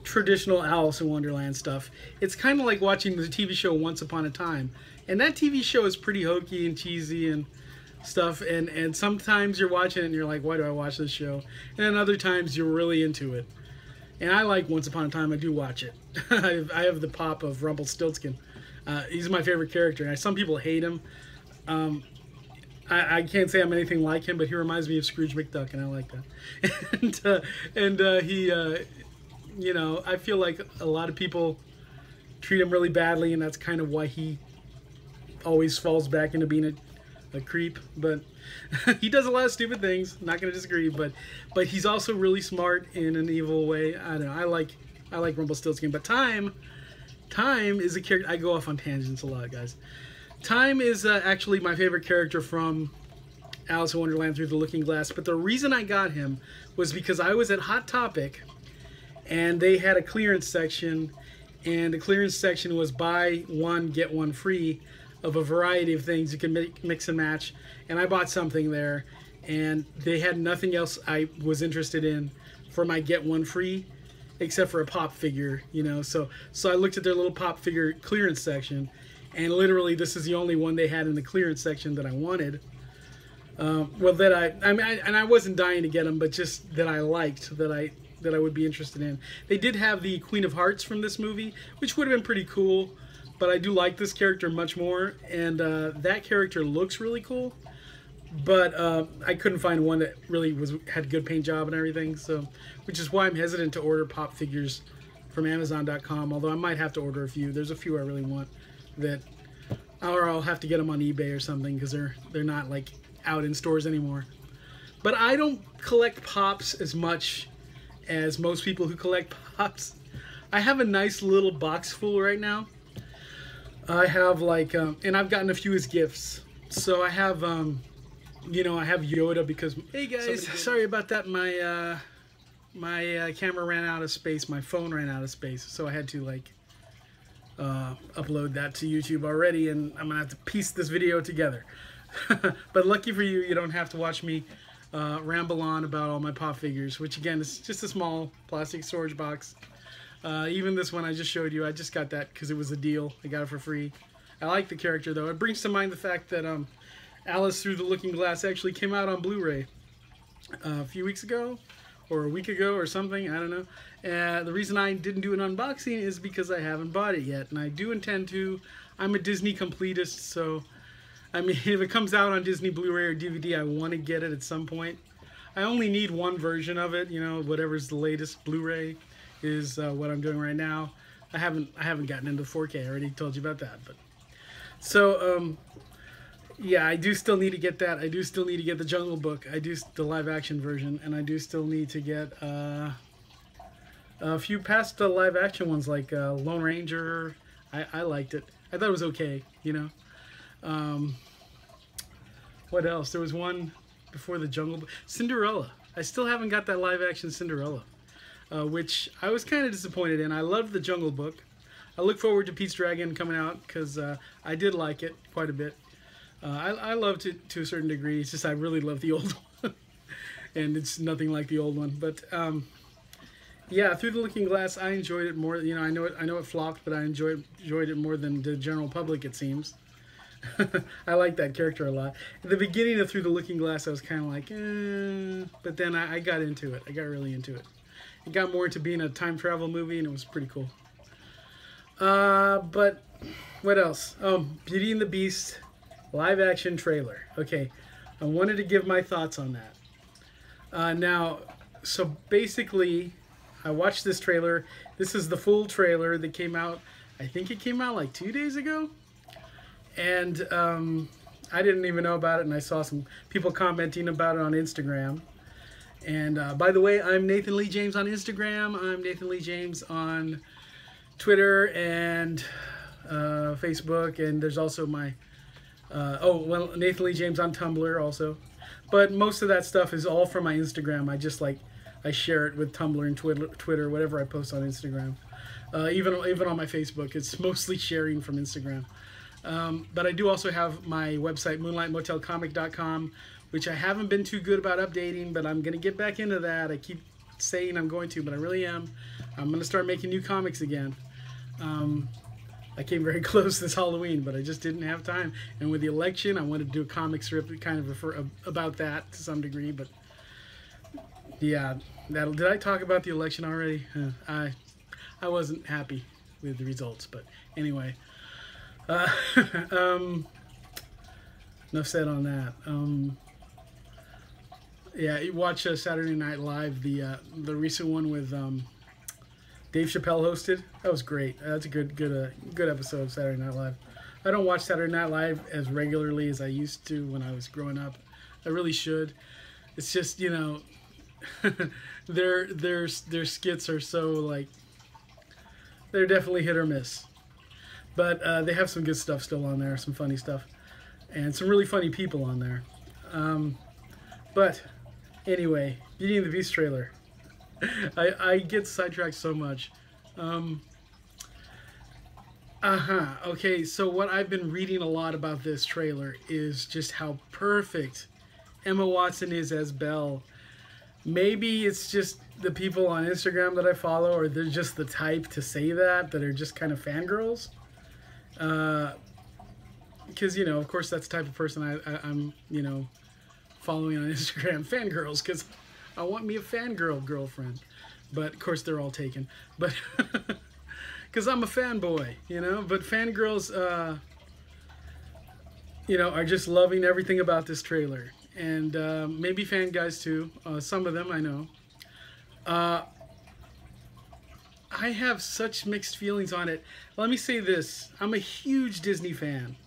traditional Alice in Wonderland stuff. It's kind of like watching the TV show Once Upon a Time. And that TV show is pretty hokey and cheesy and stuff, and sometimes you're watching it and you're like, why do I watch this show? And then other times you're really into it. And I like Once Upon a Time. I do watch it. I have the pop of Rumpelstiltskin. He's my favorite character, and some people hate him. I can't say I'm anything like him, but he reminds me of Scrooge McDuck, and I like that. and he, you know, I feel like a lot of people treat him really badly, and that's kind of why he always falls back into being a creep. But he does a lot of stupid things, not going to disagree, but he's also really smart in an evil way. I don't know, I like Rumpelstiltskin. But Time is a character. I go off on tangents a lot, guys. Time is actually my favorite character from Alice in Wonderland Through the Looking Glass. But the reason I got him was because I was at Hot Topic, and they had a clearance section, and the clearance section was buy one, get one free of a variety of things you can mix and match. And I bought something there, and they had nothing else I was interested in for my get one free, except for a pop figure, you know. So I looked at their little pop figure clearance section, and literally this is the only one they had in the clearance section that I wanted. Well, that I mean, and I wasn't dying to get them, but just that I liked, that I would be interested in. They did have the Queen of Hearts from this movie, which would have been pretty cool, but I do like this character much more, and that character looks really cool. But I couldn't find one that really had a good paint job and everything, so which is why I'm hesitant to order pop figures from Amazon.com. Although I might have to order a few. There's a few I really want that, or I'll have to get them on eBay or something because they're not like out in stores anymore. But I don't collect pops as much as most people who collect pops. I have a nice little box full right now. I have like, and I've gotten a few as gifts. So I have, you know, I have Yoda because, hey guys, sorry about that. My camera ran out of space. My phone ran out of space. So I had to like upload that to YouTube already, and I'm gonna have to piece this video together. But lucky for you, you don't have to watch me ramble on about all my pop figures, which again is just a small plastic storage box. Even this one I just showed you, I just got that because it was a deal. I got it for free. I like the character though. It brings to mind the fact that Alice Through the Looking Glass actually came out on Blu-ray a few weeks ago, or a week ago or something, I don't know. The reason I didn't do an unboxing is because I haven't bought it yet, and I do intend to. I'm a Disney completist, so I mean, if it comes out on Disney Blu-ray or DVD, I want to get it at some point. I only need one version of it, you know, whatever's the latest Blu-ray is what I'm doing right now. I haven't gotten into 4K. I already told you about that, but so yeah, I do still need to get that. I do still need to get the Jungle Book. I do the live action version, and I do still need to get a few past the live action ones like Lone Ranger. I liked it. I thought it was okay, you know. What else? There was one before the Jungle Book. Cinderella. I still haven't got that live action Cinderella, which I was kind of disappointed in. I loved the Jungle Book. I look forward to Pete's Dragon coming out because I did like it quite a bit. I loved it to a certain degree. It's just I really love the old one, and it's nothing like the old one. But yeah, Through the Looking Glass, I enjoyed it more. You know, I know it flopped, but I enjoyed it more than the general public, it seems. I like that character a lot. At the beginning of Through the Looking Glass, I was kind of like, but then I got into it. I got really into it. It got more into being a time travel movie, and it was pretty cool. But what else? Oh, Beauty and the Beast live action trailer. Okay, I wanted to give my thoughts on that. Now, so basically, I watched this trailer. This is the full trailer that came out. I think it came out like 2 days ago. And I didn't even know about it, and I saw some people commenting about it on Instagram. And by the way, I'm Nathan Lee James on Instagram. I'm Nathan Lee James on Twitter and Facebook, and there's also my Nathan Lee James on Tumblr also. But most of that stuff is all from my Instagram. I share it with Tumblr and Twitter, whatever I post on Instagram. Even on my Facebook, it's mostly sharing from Instagram. But I do also have my website, moonlightmotelcomic.com, which I haven't been too good about updating, but I'm going to get back into that. I keep saying I'm going to, but I really am. I'm going to start making new comics again. I came very close this Halloween, but I just didn't have time. And with the election, I wanted to do a comic strip that kind of refer about that to some degree. But yeah, did I talk about the election already? I wasn't happy with the results, but anyway. Enough said on that. Yeah, you watch Saturday Night Live, the recent one with Dave Chappelle hosted. That was great. That's a good episode of Saturday Night Live. I don't watch Saturday Night Live as regularly as I used to when I was growing up. I really should. It's just, you know, their skits are so like, they're definitely hit or miss. But they have some good stuff still on there, some funny stuff, and some really funny people on there. But anyway, Beauty and the Beast trailer. I get sidetracked so much. Okay, so what I've been reading a lot about this trailer is just how perfect Emma Watson is as Belle. Maybe it's just the people on Instagram that I follow, or they're just the type to say that are just kind of fangirls. Because, you know, of course that's the type of person I'm, you know, following on Instagram, fangirls, because I want me a fangirl girlfriend. But, of course, they're all taken. But, because I'm a fanboy, you know. But fangirls, you know, are just loving everything about this trailer. And maybe fan guys, too. Some of them, I know. I have such mixed feelings on it. Let me say this. I'm a huge Disney fan.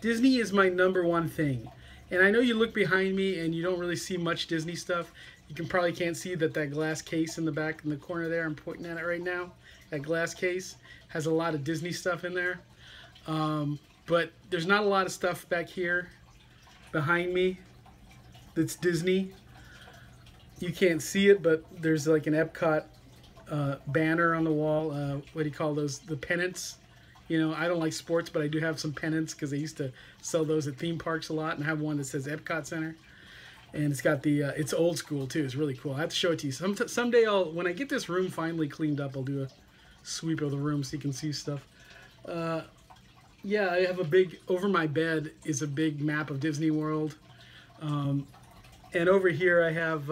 Disney is my #1 thing. And I know you look behind me and you don't really see much Disney stuff. You probably can't see that glass case in the back in the corner there. I'm pointing at it right now. That glass case has a lot of Disney stuff in there. But there's not a lot of stuff back here behind me that's Disney. You can't see it, but there's like an Epcot banner on the wall. What do you call those? The pennants. You know, I don't like sports, but I do have some pennants because they used to sell those at theme parks a lot, and I have one that says Epcot Center. And it's got the, it's old school too. It's really cool. I have to show it to you. Someday when I get this room finally cleaned up, I'll do a sweep of the room so you can see stuff. Yeah, I have over my bed is a big map of Disney World. And over here I have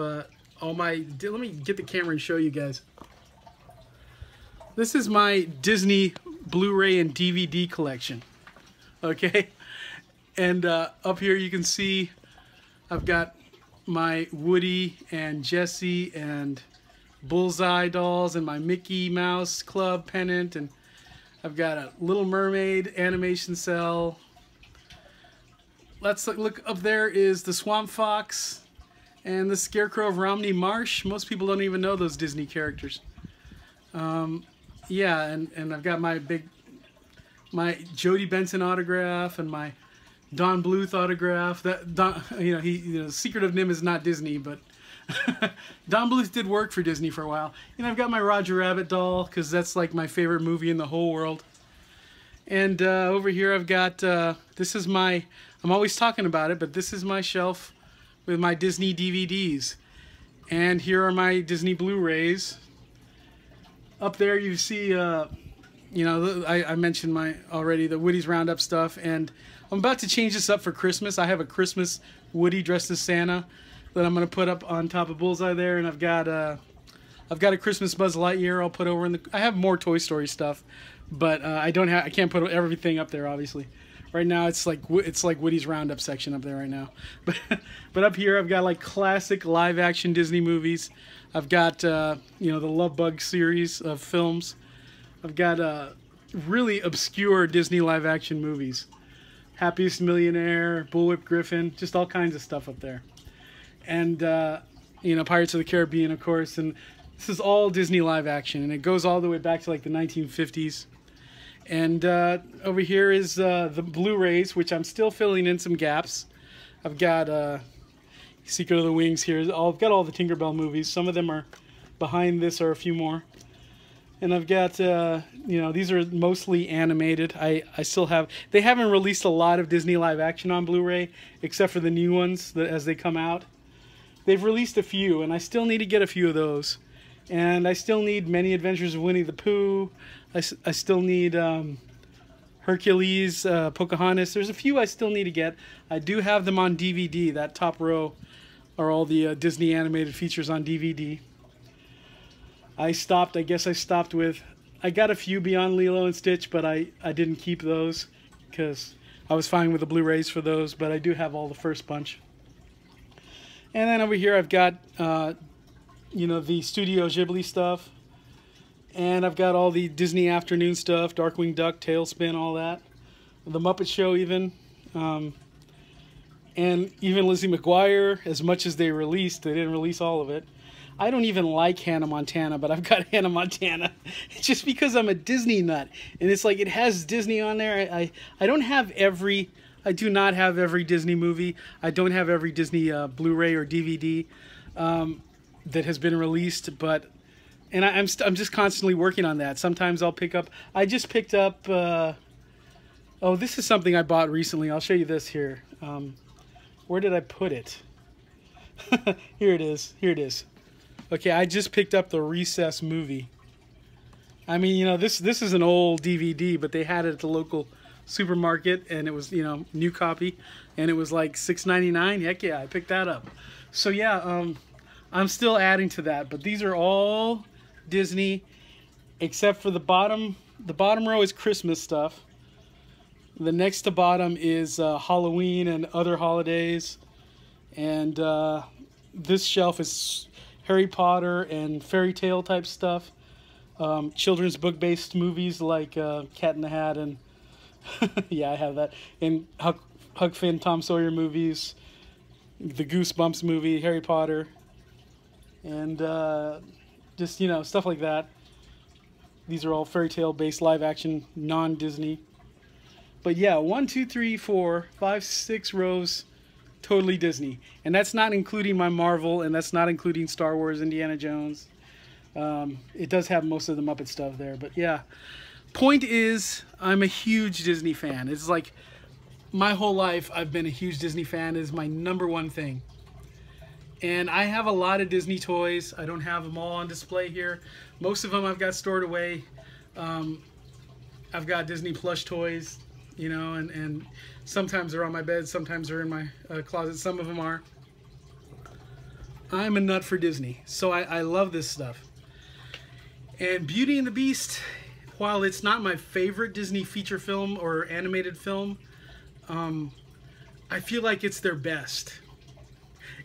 all my, let me get the camera and show you guys. This is my Disney Blu-ray and DVD collection. Okay? And up here you can see I've got my Woody and Jessie and Bullseye dolls and my Mickey Mouse Club pennant, and I've got a Little Mermaid animation cell. Let's look up there is the Swamp Fox and the Scarecrow of Romney Marsh. Most people don't even know those Disney characters. Yeah, and I've got my Jodie Benson autograph and my Don Bluth autograph. That Secret of NIMH is not Disney, but Don Bluth did work for Disney for a while. And I've got my Roger Rabbit doll because that's like my favorite movie in the whole world. And over here I've got this is my, I'm always talking about it, but this is my shelf with my Disney DVDs. And here are my Disney Blu-rays. Up there you see, you know, I mentioned already the Woody's Roundup stuff, and I'm about to change this up for Christmas. I have a Christmas Woody dressed as Santa that I'm going to put up on top of Bullseye there, and I've got a Christmas Buzz Lightyear I'll put over in the. I have more Toy Story stuff, but I can't put everything up there obviously. Right now it's like Woody's Roundup section up there right now, but up here I've got like classic live action Disney movies. I've got you know, the Love Bug series of films. I've got really obscure Disney live action movies. Happiest Millionaire, Bullwhip Griffin, just all kinds of stuff up there. And, you know, Pirates of the Caribbean, of course. And this is all Disney live action. And it goes all the way back to like the 1950s. And over here is the Blu-rays, which I'm still filling in some gaps. I've got Secret of the Wings here. I've got all the Tinkerbell movies. Some of them are behind this, or a few more. And I've got, you know, these are mostly animated. I still have, they haven't released a lot of Disney live action on Blu-ray, except for the new ones as they come out. They've released a few, and I still need to get a few of those. And I still need Many Adventures of Winnie the Pooh. I still need Hercules, Pocahontas. There's a few I still need to get. I do have them on DVD. That top row are all the Disney animated features on DVD. I guess I stopped with, I got a few Beyond Lilo and Stitch, but I didn't keep those because I was fine with the Blu-rays for those, but I do have all the first bunch. And then over here I've got, you know, the Studio Ghibli stuff. And I've got all the Disney Afternoon stuff, Darkwing Duck, Tailspin, all that. The Muppet Show even. And even Lizzie McGuire, as much as they released, they didn't release all of it. I don't even like Hannah Montana, but I've got Hannah Montana just because I'm a Disney nut. And it's like it has Disney on there. I don't have every I do not have every Disney movie. I don't have every Disney Blu-ray or DVD that has been released, but I'm just constantly working on that. Sometimes I'll pick up. I just picked up. Oh, this is something I bought recently. I'll show you this here. Where did I put it? Here it is. Here it is. Okay, I just picked up the Recess movie. I mean, you know, this is an old DVD, but they had it at the local supermarket, and it was, you know, new copy, and it was like $6.99. Heck yeah, I picked that up. So yeah, I'm still adding to that, but these are all Disney, except for the bottom. The bottom row is Christmas stuff. The next to bottom is Halloween and other holidays, and this shelf is Harry Potter and fairy tale type stuff. Children's book based movies like Cat in the Hat and yeah, I have that. And Huck Finn, Tom Sawyer movies, the Goosebumps movie, Harry Potter, and just, you know, stuff like that. These are all fairy tale based live action, non-Disney. But yeah, 1, 2, 3, 4, 5, 6 rows, totally Disney. And that's not including my Marvel, and that's not including Star Wars, Indiana Jones. It does have most of the Muppet stuff there, but yeah. Point is, I'm a huge Disney fan. It's like my whole life I've been a huge Disney fan. It is my #1 thing. And I have a lot of Disney toys. I don't have them all on display here. Most of them I've got stored away. I've got Disney plush toys, you know, and sometimes they're on my bed, sometimes they're in my closet. Some of them are. I'm a nut for Disney, so I love this stuff. And Beauty and the Beast, while it's not my favorite Disney feature film or animated film, I feel like it's their best,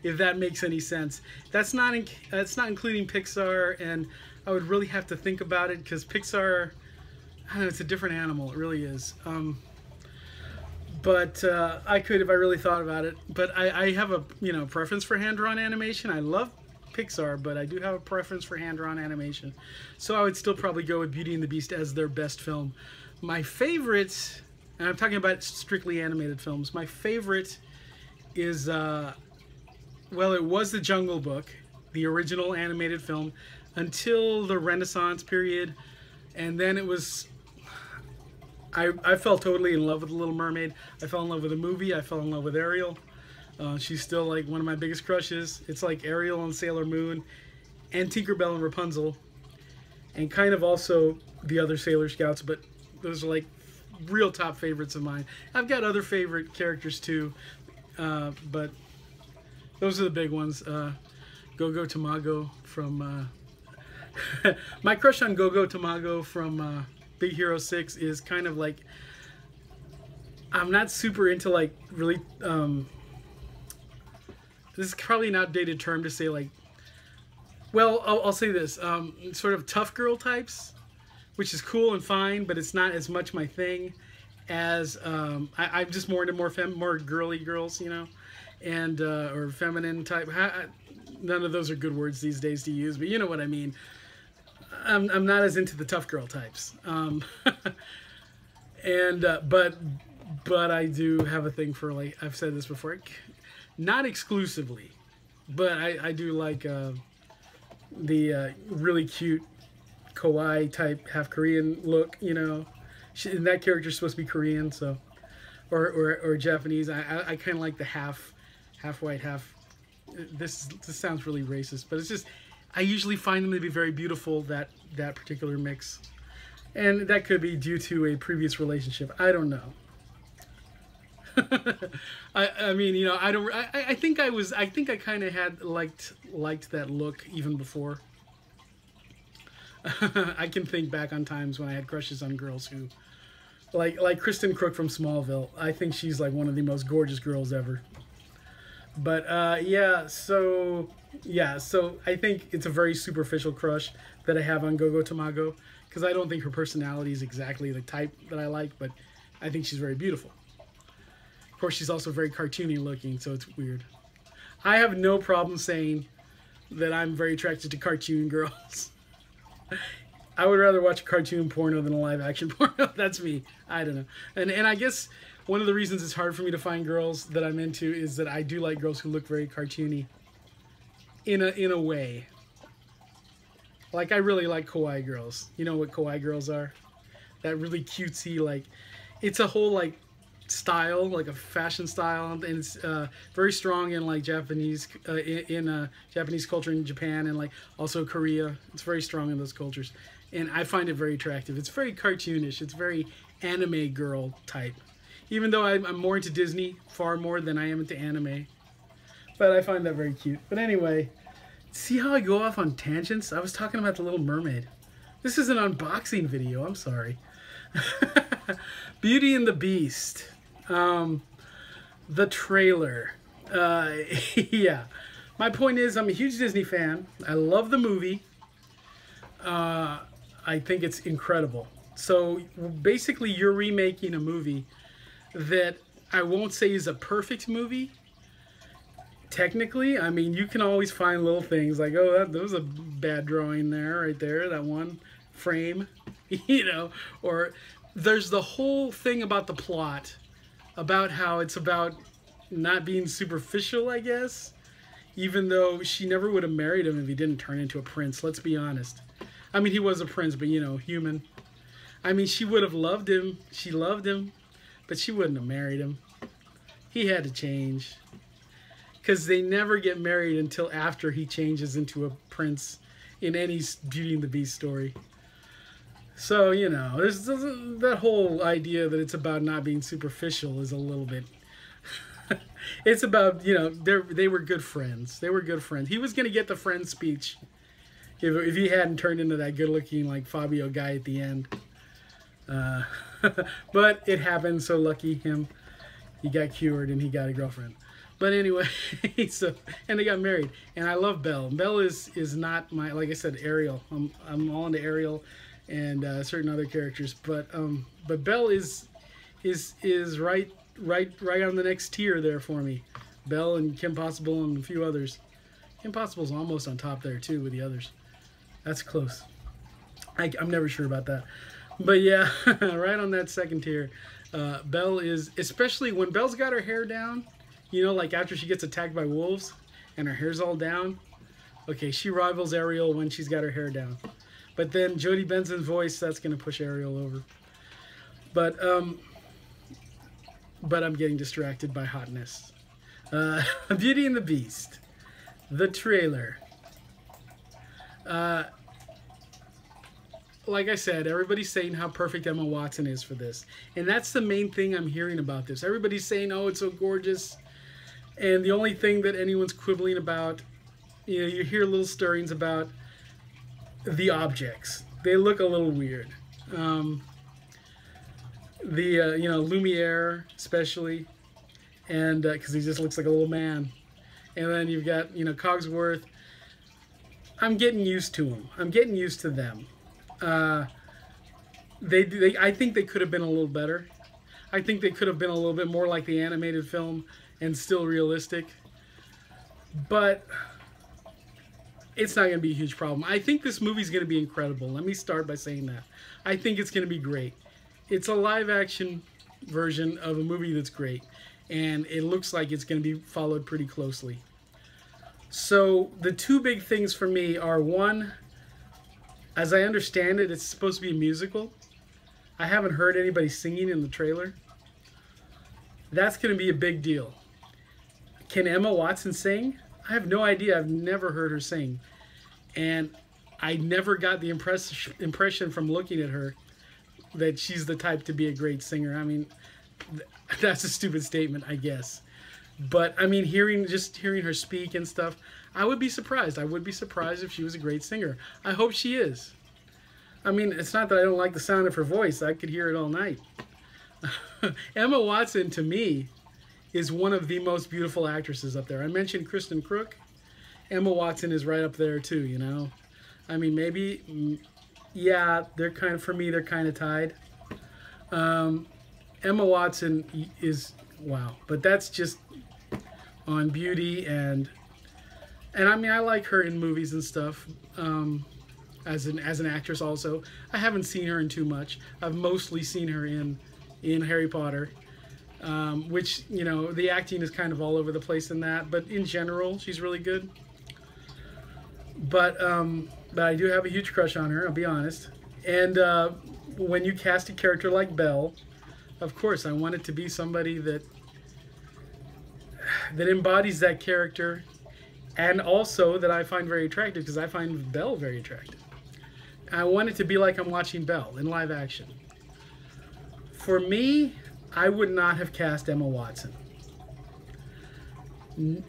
if that makes any sense. That's not including Pixar, and I would really have to think about it, because Pixar, I don't know, it's a different animal. It really is. But I could if I really thought about it. But I have a, you know, preference for hand-drawn animation. I love Pixar, but I do have a preference for hand-drawn animation. So I would still probably go with Beauty and the Beast as their best film. My favorite, and I'm talking about strictly animated films, my favorite is, well, it was The Jungle Book, the original animated film, until the Renaissance period. And then it was, I fell totally in love with The Little Mermaid. I fell in love with the movie. I fell in love with Ariel. She's still like one of my biggest crushes. It's like Ariel and Sailor Moon and Tinkerbell and Rapunzel, and kind of also the other Sailor Scouts, but those are like real top favorites of mine. I've got other favorite characters too, but those are the big ones. Go-Go Tamago from... my crush on Go-Go Tamago from Big Hero 6 is kind of like... I'm not super into like really... this is probably an outdated term to say, like, well, I'll say this, sort of tough girl types, which is cool and fine, but it's not as much my thing as, I'm just more into more girly girls, you know, and, or feminine type. None of those are good words these days to use, but you know what I mean. I'm not as into the tough girl types. And, but I do have a thing for, like, I've said this before, not exclusively, but I do like the really cute kawaii type half Korean look, you know. And that character's supposed to be Korean, so or Japanese. I kind of like the half white, half. This sounds really racist, but it's just I usually find them to be very beautiful, that particular mix, and that could be due to a previous relationship. I don't know. I mean, you know, I think I kind of had liked that look even before. I can think back on times when I had crushes on girls who, like Kristen Crook from Smallville. I think she's like one of the most gorgeous girls ever. But yeah, so I think it's a very superficial crush that I have on Go-Go Tamago, because I don't think her personality is exactly the type that I like, but I think she's very beautiful. Of course, she's also very cartoony looking, so it's weird. I have no problem saying that I'm very attracted to cartoon girls. I would rather watch a cartoon porno than a live action porno. That's me. I don't know. And I guess one of the reasons it's hard for me to find girls that I'm into is that I do like girls who look very cartoony in a way. Like, I really like kawaii girls. You know what kawaii girls are? That really cutesy, like, it's a whole, like, style, like a fashion style, and it's very strong in, like, Japanese, Japanese culture in Japan, and, like, also Korea. It's very strong in those cultures. And I find it very attractive. It's very cartoonish. It's very anime girl type. Even though I'm more into Disney, far more than I am into anime. But I find that very cute. But anyway, see how I go off on tangents? I was talking about The Little Mermaid. This is an unboxing video, I'm sorry. Beauty and the Beast. The trailer. Yeah. My point is, I'm a huge Disney fan. I love the movie. I think it's incredible. So basically you're remaking a movie that I won't say is a perfect movie. Technically, I mean, you can always find little things like, oh, that was a bad drawing there, right there, that one frame, you know, or there's the whole thing about the plot, about how it's about not being superficial, I guess, even though she never would have married him if he didn't turn into a prince, let's be honest. I mean, he was a prince, but, you know, human. I mean, she would have loved him. She loved him, but she wouldn't have married him. He had to change. Because they never get married until after he changes into a prince in any Beauty and the Beast story. So, you know, there's that whole idea that it's about not being superficial is a little bit... It's about, you know, they were good friends. They were good friends. He was going to get the friend speech if he hadn't turned into that good-looking, like, Fabio guy at the end. But it happened, so lucky him. He got cured and he got a girlfriend. But anyway, so, and they got married. And I love Belle. Belle is not my, like I said, Ariel. I'm all into Ariel and certain other characters. But Belle is right on the next tier there for me. Belle and Kim Possible and a few others. Kim Possible's almost on top there too with the others. That's close. I'm never sure about that. But yeah, right on that second tier. Belle is, especially when Belle's got her hair down, you know, like after she gets attacked by wolves and her hair's all down. Okay, she rivals Ariel when she's got her hair down. But then Jodie Benson's voice, that's going to push Ariel over. But I'm getting distracted by hotness. Beauty and the Beast. The trailer. Like I said, everybody's saying how perfect Emma Watson is for this. And that's the main thing I'm hearing about this. Everybody's saying, oh, it's so gorgeous. And the only thing that anyone's quibbling about, you know, you hear little stirrings about the objects. They look a little weird. You know, Lumiere especially, and because he just looks like a little man. And then you've got, you know, Cogsworth. I'm getting used to them. I'm getting used to them. I think they could have been a little better. I think they could have been a little bit more like the animated film and still realistic. But it's not going to be a huge problem. I think this movie's going to be incredible. Let me start by saying that. I think it's going to be great. It's a live-action version of a movie that's great. And it looks like it's going to be followed pretty closely. So the two big things for me are, one, as I understand it, it's supposed to be a musical. I haven't heard anybody singing in the trailer. That's going to be a big deal. Can Emma Watson sing? I have no idea. I've never heard her sing. And I never got the impression from looking at her that she's the type to be a great singer. I mean, that's a stupid statement, I guess. But, I mean, just hearing her speak and stuff, I would be surprised. I would be surprised if she was a great singer. I hope she is. I mean, it's not that I don't like the sound of her voice. I could hear it all night. Emma Watson, to me, is one of the most beautiful actresses up there. I mentioned Kristen Crook. Emma Watson is right up there, too, you know. I mean, maybe, yeah, they're kind of, for me, they're kind of tied. Emma Watson is, wow. But that's just on beauty and I mean, I like her in movies and stuff, as an actress also. I haven't seen her in too much. I've mostly seen her in Harry Potter. which, you know, the acting is kind of all over the place in that, but in general, she's really good. But I do have a huge crush on her, I'll be honest. And when you cast a character like Belle, of course, I want it to be somebody that embodies that character, and also that I find very attractive, because I find Belle very attractive. I want it to be like I'm watching Belle in live action. For me, I would not have cast Emma Watson.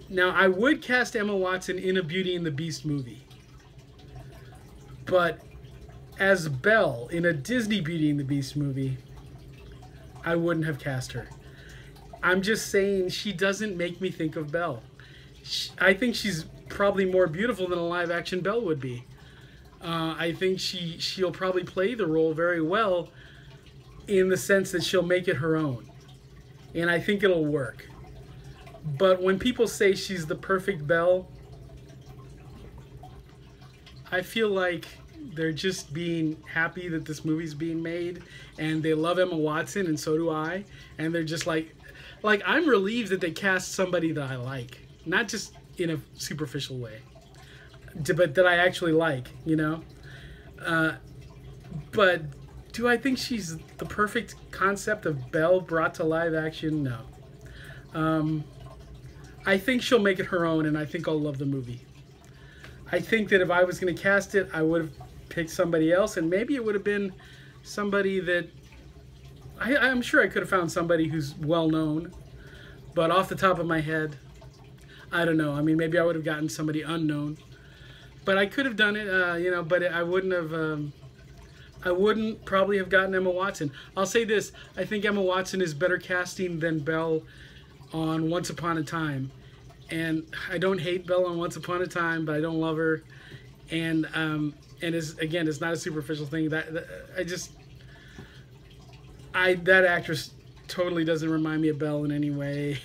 Now, I would cast Emma Watson in a Beauty and the Beast movie. But as Belle in a Disney Beauty and the Beast movie, I wouldn't have cast her. I'm just saying, she doesn't make me think of Belle. I think she's probably more beautiful than a live-action Belle would be. I think she'll probably play the role very well, in the sense that she'll make it her own. And I think it'll work. But when people say she's the perfect Belle, I feel like they're just being happy that this movie's being made, and they love Emma Watson, and so do I. And they're just like I'm relieved that they cast somebody that I like, not just in a superficial way, but that I actually like, you know. But do I think she's the perfect concept of Belle brought to live action? No. I think she'll make it her own, and I think I'll love the movie. I think that if I was going to cast it, I would have picked somebody else, and maybe it would have been somebody that I'm sure I could have found somebody who's well known, but off the top of my head, I don't know. I mean, maybe I would have gotten somebody unknown, but I could have done it, you know. But I wouldn't have. I wouldn't probably have gotten Emma Watson. I'll say this: I think Emma Watson is better casting than Belle on Once Upon a Time, and I don't hate Belle on Once Upon a Time, but I don't love her, and again, it's not a superficial thing. That actress totally doesn't remind me of Belle in any way.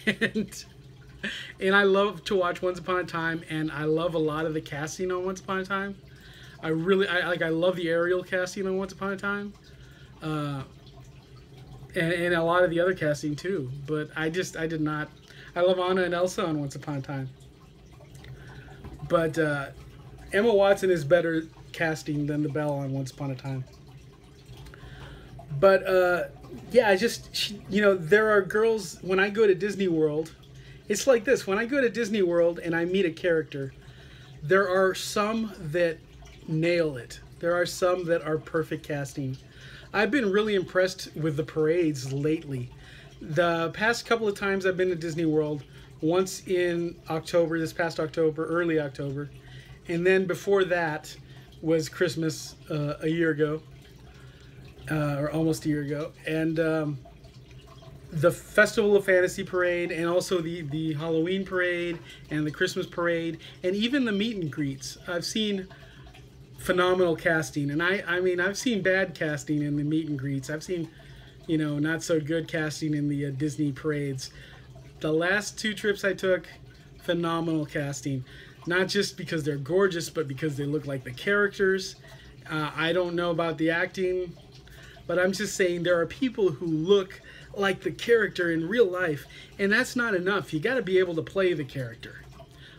And I love to watch Once Upon a Time, and I love a lot of the casting on Once Upon a Time. I love the Ariel casting on Once Upon a Time, and a lot of the other casting too. But I did not. I love Anna and Elsa on Once Upon a Time. But Emma Watson is better casting than the Belle on Once Upon a Time. But yeah, you know, there are girls, when I go to Disney World, it's like this. When I go to Disney World and I meet a character, there are some that nail it. There are some that are perfect casting. I've been really impressed with the parades lately. The past couple of times I've been to Disney World, once in October, this past October, early October, and then before that was Christmas a year ago, or almost a year ago, and the Festival of Fantasy parade, and also the Halloween parade, and the Christmas parade, and even the meet and greets. I've seen phenomenal casting, and I mean, I've seen bad casting in the meet and greets. I've seen, you know, not so good casting in the Disney parades. The last two trips I took, phenomenal casting. Not just because they're gorgeous, but because they look like the characters. I don't know about the acting, but I'm just saying there are people who look like the character in real life, and that's not enough. You got to be able to play the character.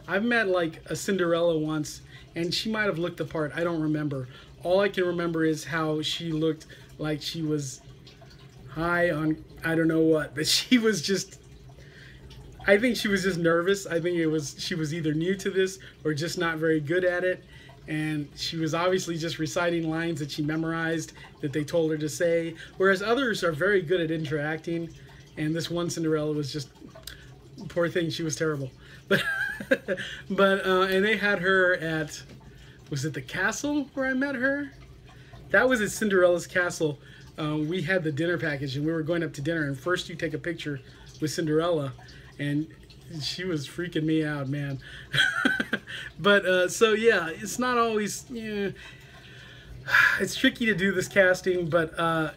I've met like a Cinderella once, and she might have looked the part. I don't remember. All I can remember is how she looked like she was high on I don't know what, but she was just, I think she was just nervous. I think she was either new to this or just not very good at it, and she was obviously just reciting lines that she memorized that they told her to say, whereas others are very good at interacting, and this one Cinderella was just, poor thing, she was terrible. But and they had her at, was it the castle where I met her? That was at Cinderella's castle. We had the dinner package, and we were going up to dinner, and first you take a picture with Cinderella, and she was freaking me out, man. But so yeah, it's not always, it's tricky to do this casting, but and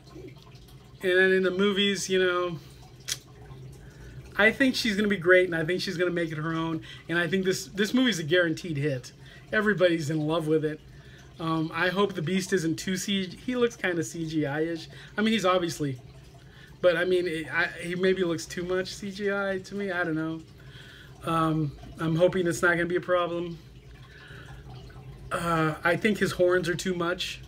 then in the movies, you know, I think she's gonna be great, and I think she's gonna make it her own, and I think this movie's a guaranteed hit. Everybody's in love with it. I hope the Beast isn't too CG. He looks kind of CGI-ish. I mean, he's obviously, But I mean, he maybe looks too much CGI to me. I don't know. I'm hoping it's not going to be a problem. I think his horns are too much.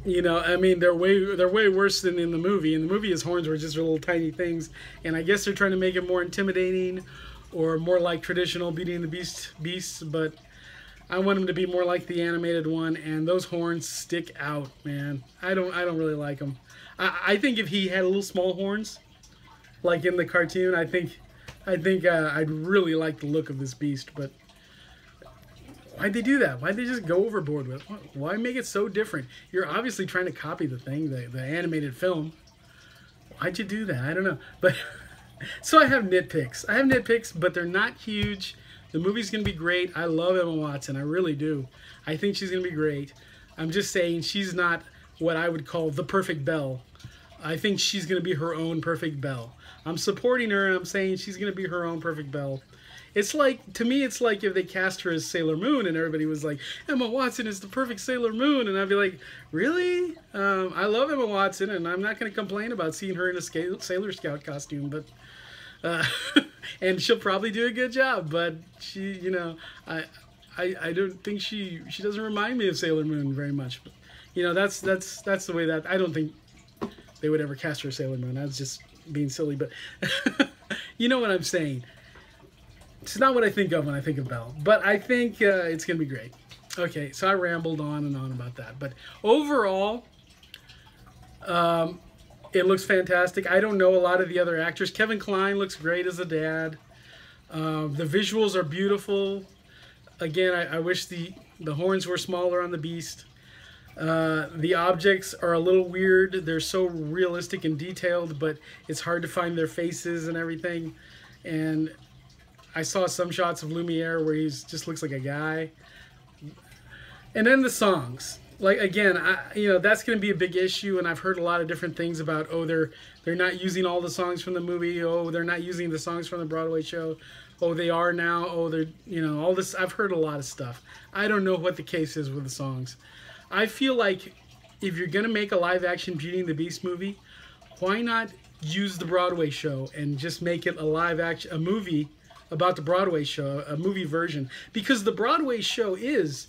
You know, I mean, they're way worse than in the movie. In the movie, his horns were just little tiny things, and I guess they're trying to make it more intimidating, or more like traditional Beauty and the Beasts. But I want him to be more like the animated one, and those horns stick out, man. I don't really like them. I think if he had little small horns, like in the cartoon, I think I'd really like the look of this beast. But why'd they do that? Why'd they just go overboard with it? Why make it so different? You're obviously trying to copy the thing, the animated film. Why'd you do that? I don't know. But so I have nitpicks. But they're not huge. The movie's going to be great. I love Emma Watson. I really do. I think she's going to be great. I'm just saying she's not what I would call the perfect Belle. I think she's going to be her own perfect Belle. I'm supporting her, and I'm saying she's going to be her own perfect Belle. It's like, to me, it's like if they cast her as Sailor Moon and everybody was like, Emma Watson is the perfect Sailor Moon. And I'd be like, really? I love Emma Watson, and I'm not going to complain about seeing her in a Sailor Scout costume. But and she'll probably do a good job. But she, you know, I don't think she doesn't remind me of Sailor Moon very much. But, you know, that's the way that, I don't think they would ever cast her as Sailor Moon. I was just being silly. But you know what I'm saying. It's not what I think of when I think of Belle, but I think it's going to be great. Okay, so I rambled on and on about that. But overall, it looks fantastic. I don't know a lot of the other actors. Kevin Kline looks great as a dad. The visuals are beautiful. Again, I wish the horns were smaller on the beast. The objects are a little weird. They're so realistic and detailed, but it's hard to find their faces and everything. And I saw some shots of Lumiere where he just looks like a guy. And then the songs. Like, again, you know, that's going to be a big issue, and I've heard a lot of different things about, oh, they're not using all the songs from the movie, oh, they're not using the songs from the Broadway show, oh, they are now, oh, they're, you know, all this. I've heard a lot of stuff. I don't know what the case is with the songs. I feel like if you're going to make a live-action Beauty and the Beast movie, why not use the Broadway show and just make it a movie about the Broadway show, a movie version? Because the Broadway show is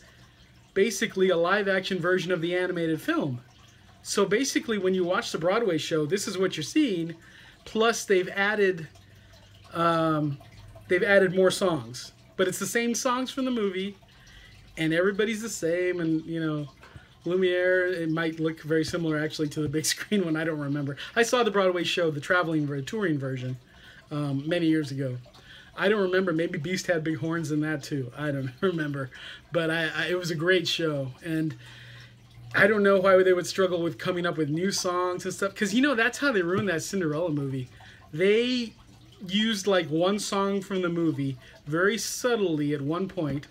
basically a live-action version of the animated film. So basically, when you watch the Broadway show, this is what you're seeing. Plus, they've added more songs, but it's the same songs from the movie, and everybody's the same. And you know, Lumiere, it might look very similar actually to the big screen one. I don't remember. I saw the Broadway show, the touring version, many years ago. I don't remember. Maybe Beast had big horns in that too. I don't remember. But it was a great show. And I don't know why they would struggle with coming up with new songs and stuff. Because, you know, that's how they ruined that Cinderella movie. They used like one song from the movie very subtly at one point.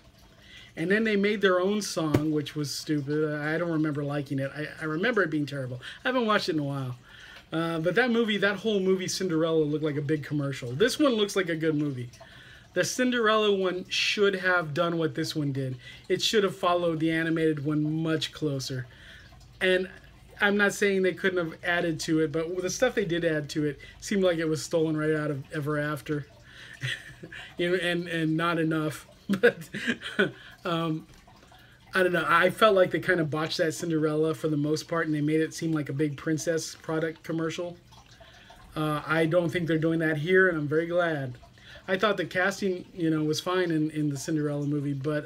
And then they made their own song, which was stupid. I don't remember liking it. I remember it being terrible. I haven't watched it in a while. But that whole movie, Cinderella, looked like a big commercial. This one looks like a good movie. The Cinderella one should have done what this one did. It should have followed the animated one much closer. And I'm not saying they couldn't have added to it, but the stuff they did add to it seemed like it was stolen right out of Ever After. You know, and not enough. But I don't know. I felt like they kind of botched that Cinderella for the most part, and they made it seem like a big princess product commercial. I don't think they're doing that here, and I'm very glad. I thought the casting, you know, was fine in the Cinderella movie, but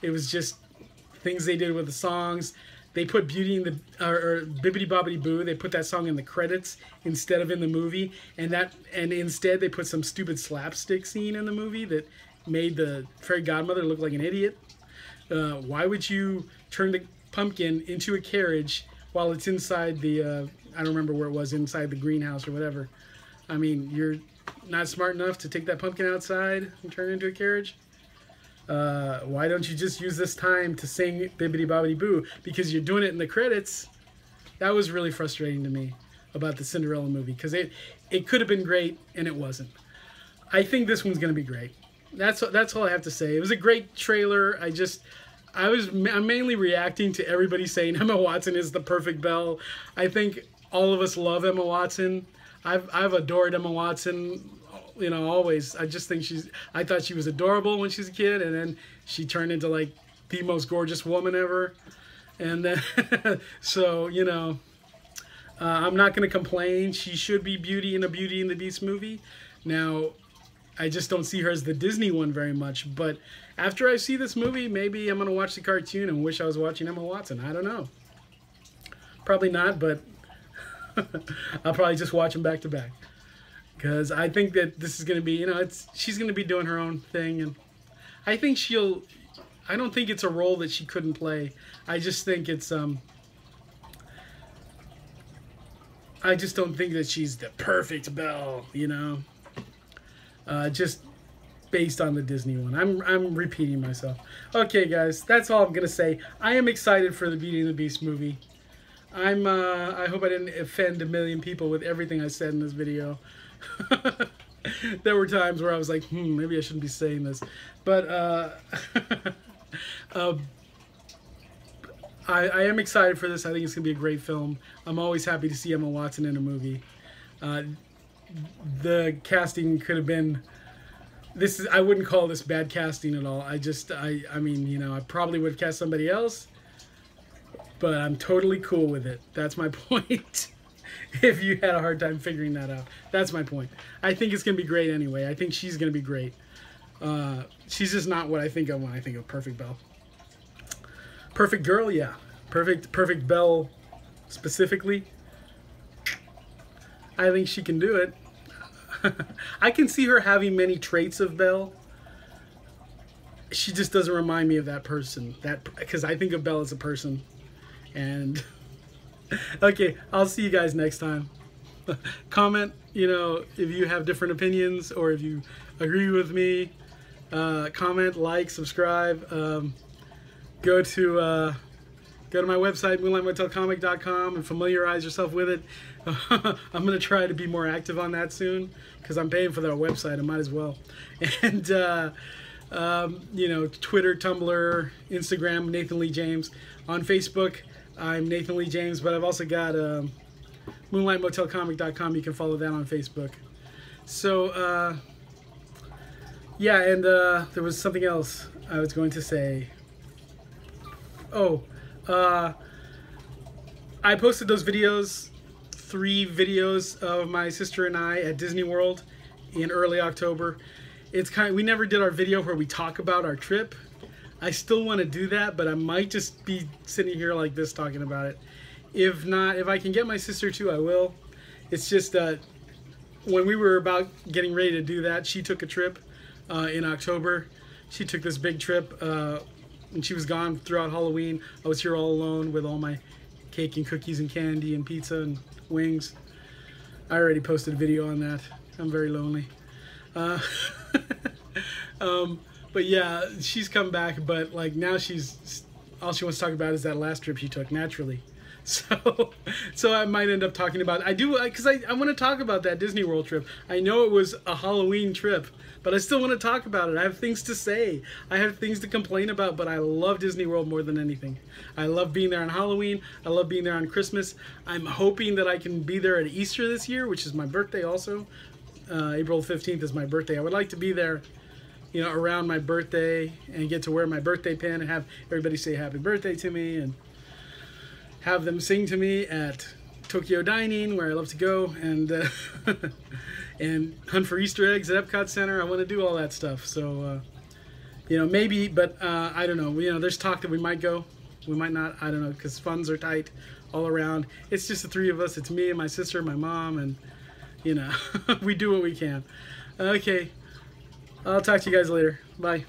it was just things they did with the songs. They put Beauty in the or Bibbidi Bobbidi Boo. They put that song in the credits instead of in the movie, and instead they put some stupid slapstick scene in the movie that made the fairy godmother look like an idiot. Why would you turn the pumpkin into a carriage while it's inside the, I don't remember where it was, inside the greenhouse or whatever? I mean, you're not smart enough to take that pumpkin outside and turn it into a carriage? Why don't you just use this time to sing Bibbidi Bobbidi Boo? Because you're doing it in the credits. That was really frustrating to me about the Cinderella movie, because it could have been great and it wasn't. I think this one's going to be great. That's all I have to say. It was a great trailer. I'm mainly reacting to everybody saying Emma Watson is the perfect Belle. I think all of us love Emma Watson. I've adored Emma Watson, you know, always. I just think I thought she was adorable when she was a kid, and then she turned into like the most gorgeous woman ever. And then, so, you know, I'm not going to complain. She should be Beauty in a Beauty and the Beast movie. Now, I just don't see her as the Disney one very much. But after I see this movie, maybe I'm going to watch the cartoon and wish I was watching Emma Watson. I don't know. Probably not, but I'll probably just watch them back to back. Because I think that this is going to be, you know, she's going to be doing her own thing. And I think I don't think it's a role that she couldn't play. I just think it's, I just don't think that she's the perfect Belle, you know. Just based on the Disney one. I'm repeating myself. Okay, guys, that's all I'm gonna say. I am excited for the Beauty and the Beast movie. I hope I didn't offend a million people with everything I said in this video. There were times where I was like, maybe I shouldn't be saying this, but I am excited for this. I think it's gonna be a great film. I'm always happy to see Emma Watson in a movie. The casting could have been, I wouldn't call this bad casting at all. I mean, you know, I probably would have cast somebody else, but I'm totally cool with it. That's my point. If you had a hard time figuring that out, that's my point. I think it's gonna be great anyway. I think she's gonna be great. She's just not what I think of when I think of perfect Belle. Perfect girl, yeah. Perfect Belle specifically. I think she can do it. I can see her having many traits of Belle. She just doesn't remind me of that person. Because I think of Belle as a person. And okay, I'll see you guys next time. Comment, you know, if you have different opinions or if you agree with me. Comment, like, subscribe. Go to my website, moonlightmotelcomic.com, and familiarize yourself with it. I'm going to try to be more active on that soon because I'm paying for that website. I might as well. And, you know, Twitter, Tumblr, Instagram, Nathan Lee James. On Facebook, I'm Nathan Lee James, but I've also got moonlightmotelcomic.com. You can follow that on Facebook. So, yeah, and there was something else I was going to say. Oh, I posted those videos, 3 videos of my sister and I at Disney World in early October. We never did our video where we talk about our trip. I still want to do that, but I might just be sitting here like this talking about it. If not, if I can get my sister to, I will. It's just when we were about getting ready to do that, she took a trip in October. She took this big trip. And she was gone throughout Halloween. I was here all alone with all my cake and cookies and candy and pizza and wings. I already posted a video on that. I'm very lonely. But yeah, she's come back, but like now all she wants to talk about is that last trip she took, naturally. So I might end up talking about, because I want to talk about that Disney World trip. I know it was a Halloween trip, but I still want to talk about it. I have things to say. I have things to complain about, but I love Disney World more than anything. I love being there on Halloween. I love being there on Christmas. I'm hoping that I can be there at Easter this year, which is my birthday also. April 15th is my birthday. I would like to be there, you know, around my birthday and get to wear my birthday pin and have everybody say happy birthday to me and have them sing to me at Tokyo Dining, where I love to go, and and hunt for Easter eggs at Epcot Center. I want to do all that stuff. So, you know, maybe, but I don't know. You know, there's talk that we might go. We might not. I don't know, because funds are tight all around. It's just the 3 of us. It's me and my sister, my mom, and, you know, we do what we can. Okay. I'll talk to you guys later. Bye.